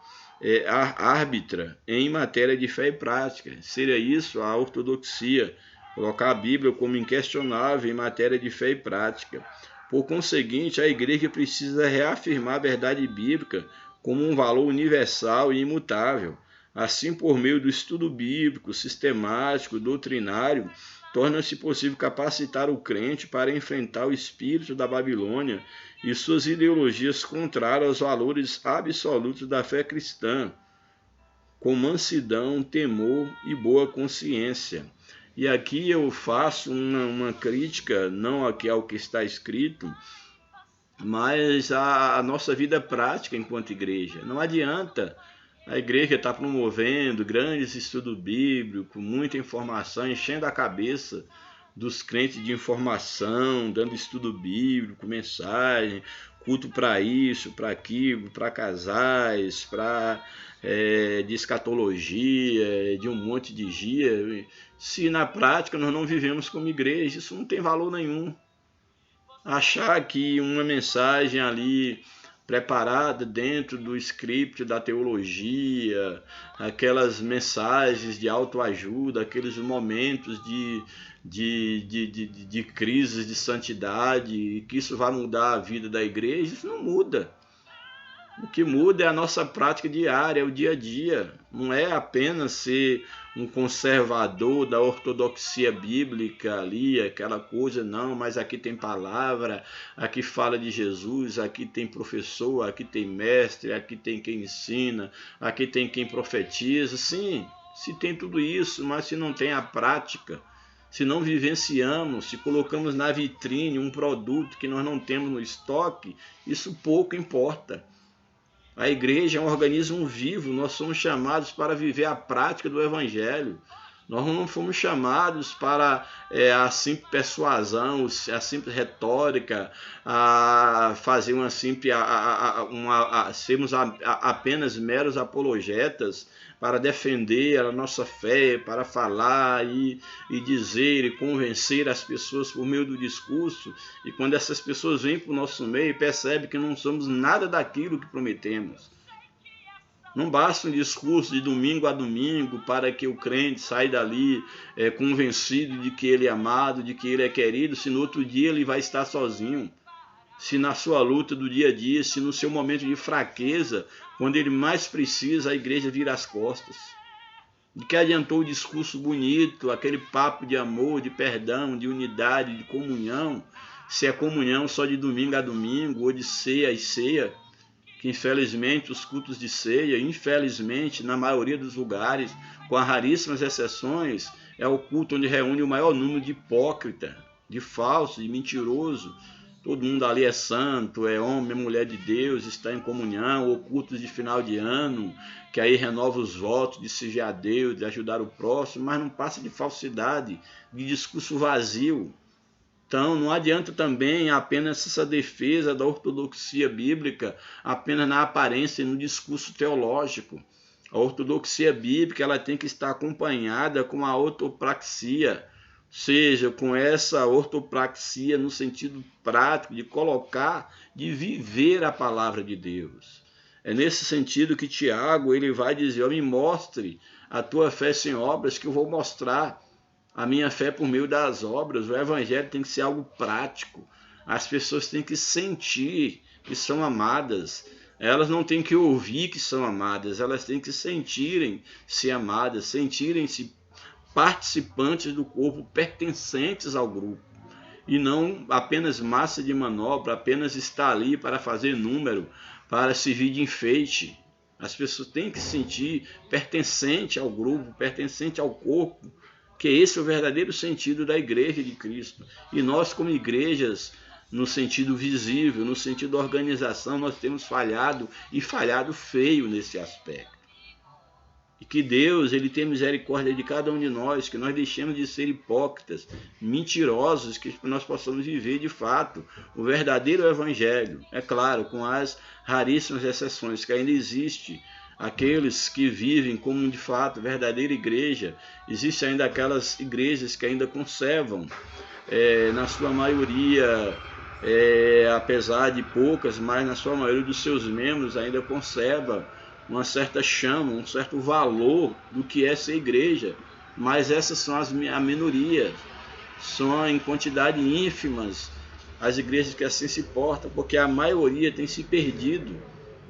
árbitra em matéria de fé e prática. Seria isso a ortodoxia, colocar a Bíblia como inquestionável em matéria de fé e prática. Por conseguinte, a igreja precisa reafirmar a verdade bíblica como um valor universal e imutável. Assim, por meio do estudo bíblico, sistemático, doutrinário, torna-se possível capacitar o crente para enfrentar o espírito da Babilônia e suas ideologias contrárias aos valores absolutos da fé cristã, com mansidão, temor e boa consciência. E aqui eu faço uma crítica, não aqui ao que está escrito, mas a nossa vida prática enquanto igreja. Não adianta a igreja estar promovendo grandes estudos bíblicos, muita informação, enchendo a cabeça dos crentes de informação, dando estudo bíblico, mensagem, culto para isso, para aquilo, para casais, para de escatologia, de um monte de dia, se na prática nós não vivemos como igreja. Isso não tem valor nenhum. Achar que uma mensagem ali preparada dentro do script da teologia, aquelas mensagens de autoajuda, aqueles momentos de crises de santidade, e que isso vai mudar a vida da igreja, isso não muda. O que muda é a nossa prática diária, é o dia a dia. Não é apenas ser um conservador da ortodoxia bíblica ali, aquela coisa, não, mas aqui tem palavra, aqui fala de Jesus, aqui tem professor, aqui tem mestre, aqui tem quem ensina, aqui tem quem profetiza. Sim, se tem tudo isso, mas se não tem a prática, se não vivenciamos, se colocamos na vitrine um produto que nós não temos no estoque, isso pouco importa. A igreja é um organismo vivo, nós somos chamados para viver a prática do evangelho. Nós não fomos chamados para a simples persuasão, a simples retórica, a fazer uma simples, sermos apenas meros apologetas para defender a nossa fé, para falar e dizer e convencer as pessoas por meio do discurso. E quando essas pessoas vêm para o nosso meio, percebem que não somos nada daquilo que prometemos. Não basta um discurso de domingo a domingo para que o crente saia dali convencido de que ele é amado, de que ele é querido, se no outro dia ele vai estar sozinho. Se na sua luta do dia a dia, se no seu momento de fraqueza, quando ele mais precisa, a igreja vira as costas. De que adiantou o discurso bonito, aquele papo de amor, de perdão, de unidade, de comunhão, se é comunhão só de domingo a domingo ou de ceia e ceia, que infelizmente os cultos de ceia, infelizmente na maioria dos lugares, com as raríssimas exceções, é o culto onde reúne o maior número de hipócrita, de falso, de mentiroso. Todo mundo ali é santo, é homem, é mulher de Deus, está em comunhão, ou cultos de final de ano, que aí renova os votos de servir a Deus, de ajudar o próximo, mas não passa de falsidade, de discurso vazio. Então, não adianta também apenas essa defesa da ortodoxia bíblica, apenas na aparência e no discurso teológico. A ortodoxia bíblica ela tem que estar acompanhada com a ortopraxia, ou seja, com essa ortopraxia no sentido prático de colocar, de viver a palavra de Deus. É nesse sentido que Tiago ele vai dizer, me mostre a tua fé sem obras que eu vou mostrar a minha fé por meio das obras. O evangelho tem que ser algo prático. As pessoas têm que sentir que são amadas. Elas não têm que ouvir que são amadas, elas têm que sentirem-se amadas, sentirem-se participantes do corpo, pertencentes ao grupo. E não apenas massa de manobra, apenas estar ali para fazer número, para servir de enfeite. As pessoas têm que se sentir pertencente ao grupo, pertencente ao corpo, que esse é o verdadeiro sentido da igreja de Cristo. E nós, como igrejas, no sentido visível, no sentido da organização, nós temos falhado e falhado feio nesse aspecto. E que Deus ele tenha misericórdia de cada um de nós, que nós deixemos de ser hipócritas, mentirosos, que nós possamos viver de fato o verdadeiro evangelho. É claro, com as raríssimas exceções que ainda existe, aqueles que vivem como de fato verdadeira igreja. Existem ainda aquelas igrejas que ainda conservam, na sua maioria, apesar de poucas, mas na sua maioria dos seus membros ainda conserva uma certa chama, um certo valor do que é ser igreja. Mas essas são a minoria, são em quantidade ínfimas as igrejas que assim se portam, porque a maioria tem se perdido.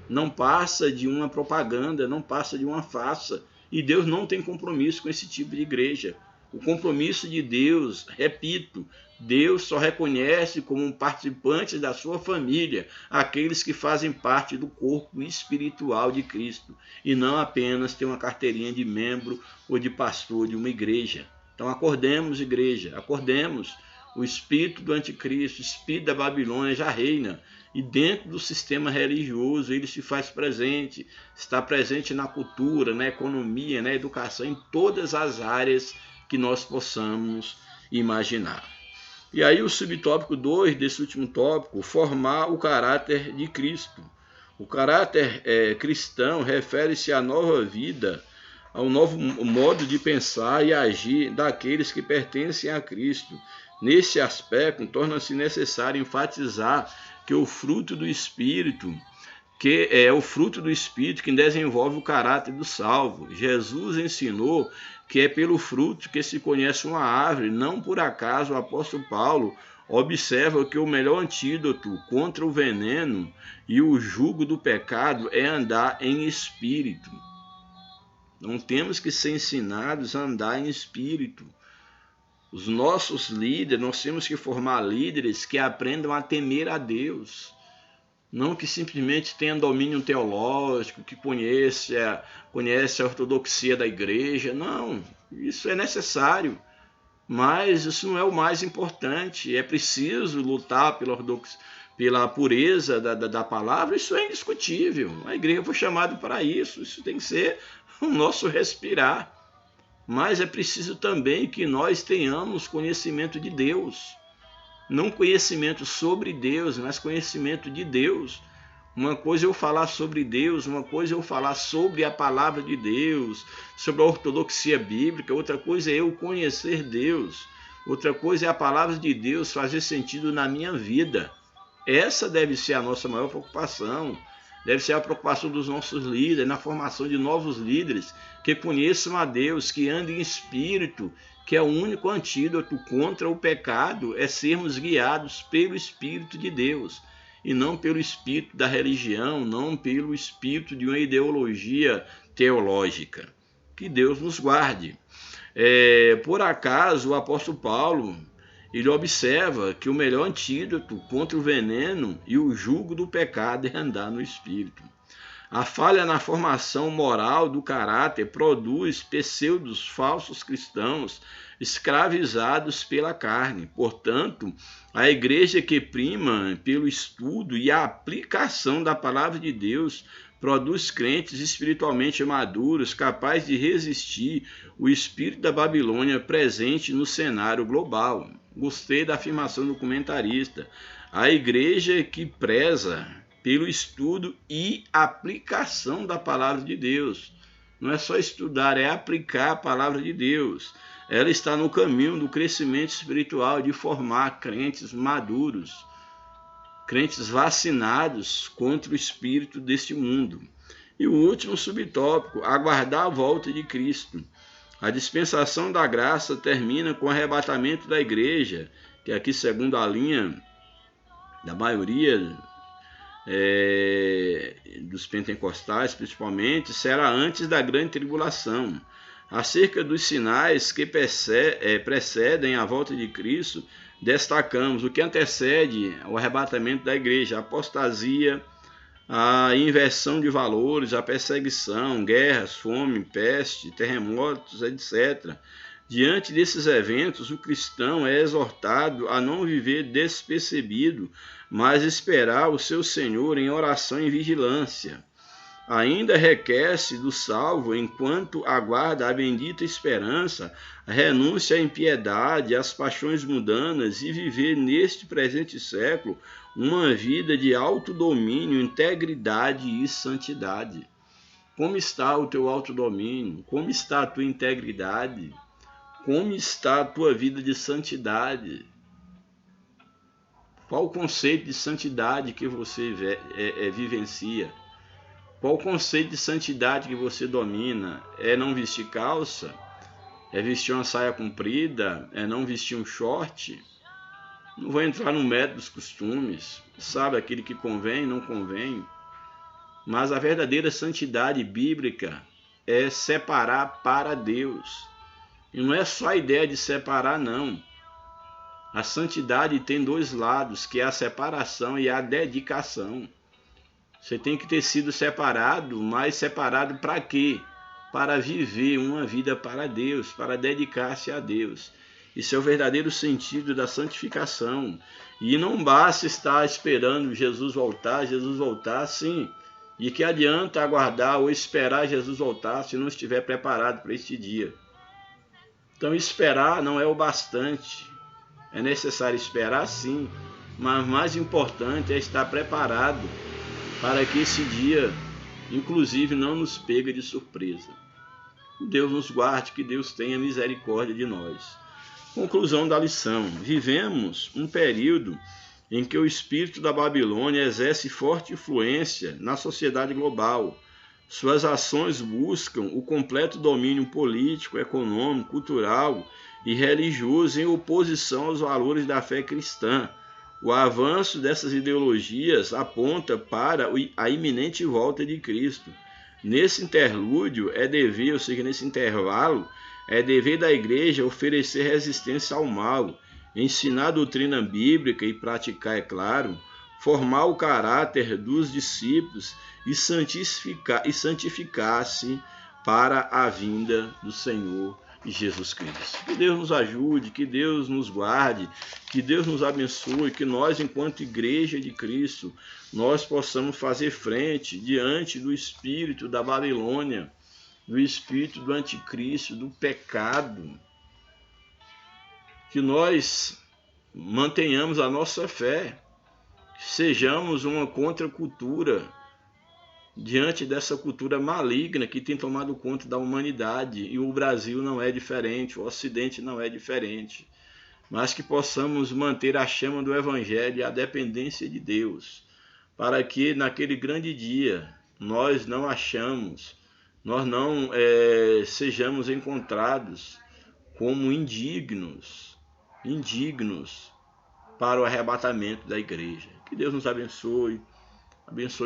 Não passa de uma propaganda, não passa de uma farsa. E Deus não tem compromisso com esse tipo de igreja. O compromisso de Deus, repito, Deus só reconhece como participantes da sua família aqueles que fazem parte do corpo espiritual de Cristo e não apenas ter uma carteirinha de membro ou de pastor de uma igreja. Então acordemos, igreja, acordemos. o espírito do anticristo, o espírito da Babilônia já reina. E dentro do sistema religioso ele se faz presente, está presente na cultura, na economia, na educação, em todas as áreas que nós possamos imaginar. E aí o subtópico 2 desse último tópico, formar o caráter de Cristo. O caráter cristão refere-se à nova vida, ao novo modo de pensar e agir daqueles que pertencem a Cristo. Nesse aspecto, torna-se necessário enfatizar que o fruto do Espírito, que é o fruto do Espírito que desenvolve o caráter do salvo. Jesus ensinou que é pelo fruto que se conhece uma árvore. Não por acaso o apóstolo Paulo observa que o melhor antídoto contra o veneno e o jugo do pecado é andar em espírito. Não temos que ser ensinados a andar em espírito. Os nossos líderes, nós temos que formar líderes que aprendam a temer a Deus. Não que simplesmente tenha domínio teológico, que conhece a ortodoxia da igreja. Não, isso é necessário. Mas isso não é o mais importante. É preciso lutar pela pureza da palavra. Isso é indiscutível. A igreja foi chamada para isso. Isso tem que ser o nosso respirar. Mas é preciso também que nós tenhamos conhecimento de Deus. Não conhecimento sobre Deus, mas conhecimento de Deus. Uma coisa é eu falar sobre Deus, uma coisa é eu falar sobre a palavra de Deus, sobre a ortodoxia bíblica, outra coisa é eu conhecer Deus, outra coisa é a palavra de Deus fazer sentido na minha vida. Essa deve ser a nossa maior preocupação, deve ser a preocupação dos nossos líderes, na formação de novos líderes, que conheçam a Deus, que andem em espírito, que é o único antídoto contra o pecado, é sermos guiados pelo Espírito de Deus, e não pelo espírito da religião, não pelo espírito de uma ideologia teológica. Que Deus nos guarde. Por acaso, o apóstolo Paulo, ele observa que o melhor antídoto contra o veneno e o jugo do pecado é andar no espírito. A falha na formação moral do caráter produz pseudos falsos cristãos escravizados pela carne. Portanto, a igreja que prima pelo estudo e a aplicação da palavra de Deus produz crentes espiritualmente maduros, capazes de resistir o espírito da Babilônia presente no cenário global. Gostei da afirmação do comentarista. A igreja que preza pelo estudo e aplicação da palavra de Deus. Não é só estudar, é aplicar a palavra de Deus. Ela está no caminho do crescimento espiritual, de formar crentes maduros, crentes vacinados contra o espírito deste mundo. E o último subtópico, aguardar a volta de Cristo. A dispensação da graça termina com o arrebatamento da igreja, que aqui, segundo a linha da maioria dos pentecostais, principalmente, será antes da grande tribulação. Acerca dos sinais que precedem a volta de Cristo, destacamos o que antecede o arrebatamento da igreja: a apostasia, a inversão de valores, a perseguição, guerras, fome, peste, terremotos, etc. Diante desses eventos, o cristão é exortado a não viver despercebido, mas esperar o seu Senhor em oração e vigilância. Ainda requer-se do salvo, enquanto aguarda a bendita esperança, a renúncia à impiedade, às paixões mundanas e viver neste presente século uma vida de autodomínio, integridade e santidade. Como está o teu autodomínio? Como está a tua integridade? Como está a tua vida de santidade? Qual o conceito de santidade que você vivencia? Qual o conceito de santidade que você domina? É não vestir calça? É vestir uma saia comprida? É não vestir um short? Não vou entrar no método dos costumes. Sabe aquele que convém, não convém? Mas a verdadeira santidade bíblica é separar para Deus. E não é só a ideia de separar, não. A santidade tem dois lados, que é a separação e a dedicação. Você tem que ter sido separado, mas separado para quê? Para viver uma vida para Deus, para dedicar-se a Deus. Isso é o verdadeiro sentido da santificação. E não basta estar esperando Jesus voltar, sim. E que adianta aguardar ou esperar Jesus voltar se não estiver preparado para este dia? Então esperar não é o bastante. É necessário esperar, sim, mas mais importante é estar preparado para que esse dia, inclusive, não nos pegue de surpresa. Que Deus nos guarde, que Deus tenha misericórdia de nós. Conclusão da lição. Vivemos um período em que o espírito da Babilônia exerce forte influência na sociedade global. Suas ações buscam o completo domínio político, econômico, cultural e religioso em oposição aos valores da fé cristã. O avanço dessas ideologias aponta para a iminente volta de Cristo. Nesse interlúdio, nesse intervalo, é dever da igreja oferecer resistência ao mal, ensinar a doutrina bíblica e praticar, é claro, formar o caráter dos discípulos e santificar-se para a vinda do Senhor Jesus Cristo. Que Deus nos ajude, que Deus nos guarde, que Deus nos abençoe, que nós, enquanto igreja de Cristo, nós possamos fazer frente diante do espírito da Babilônia, do espírito do anticristo, do pecado. Que nós mantenhamos a nossa fé, sejamos uma contracultura diante dessa cultura maligna que tem tomado conta da humanidade, e o Brasil não é diferente, o Ocidente não é diferente, mas que possamos manter a chama do Evangelho e a dependência de Deus, para que naquele grande dia nós não sejamos encontrados como indignos para o arrebatamento da igreja. Que Deus nos abençoe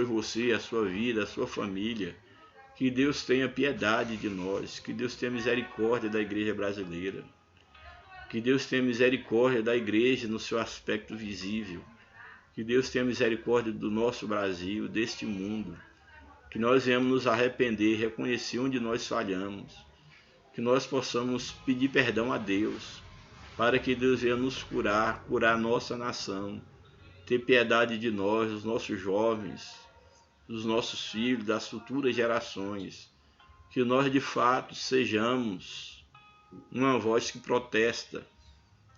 você, a sua vida, a sua família. Que Deus tenha piedade de nós, que Deus tenha misericórdia da igreja brasileira, que Deus tenha misericórdia da igreja no seu aspecto visível, que Deus tenha misericórdia do nosso Brasil, deste mundo, que nós venhamos nos arrepender, reconhecer onde nós falhamos, que nós possamos pedir perdão a Deus, para que Deus venha nos curar a nossa nação, ter piedade de nós, dos nossos jovens, dos nossos filhos, das futuras gerações, que nós de fato sejamos uma voz que protesta,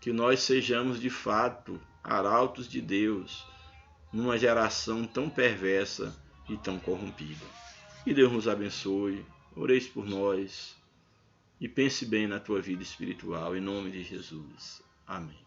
que nós sejamos de fato arautos de Deus, numa geração tão perversa e tão corrompida. Que Deus nos abençoe, oreis por nós e pense bem na tua vida espiritual, em nome de Jesus. Amém.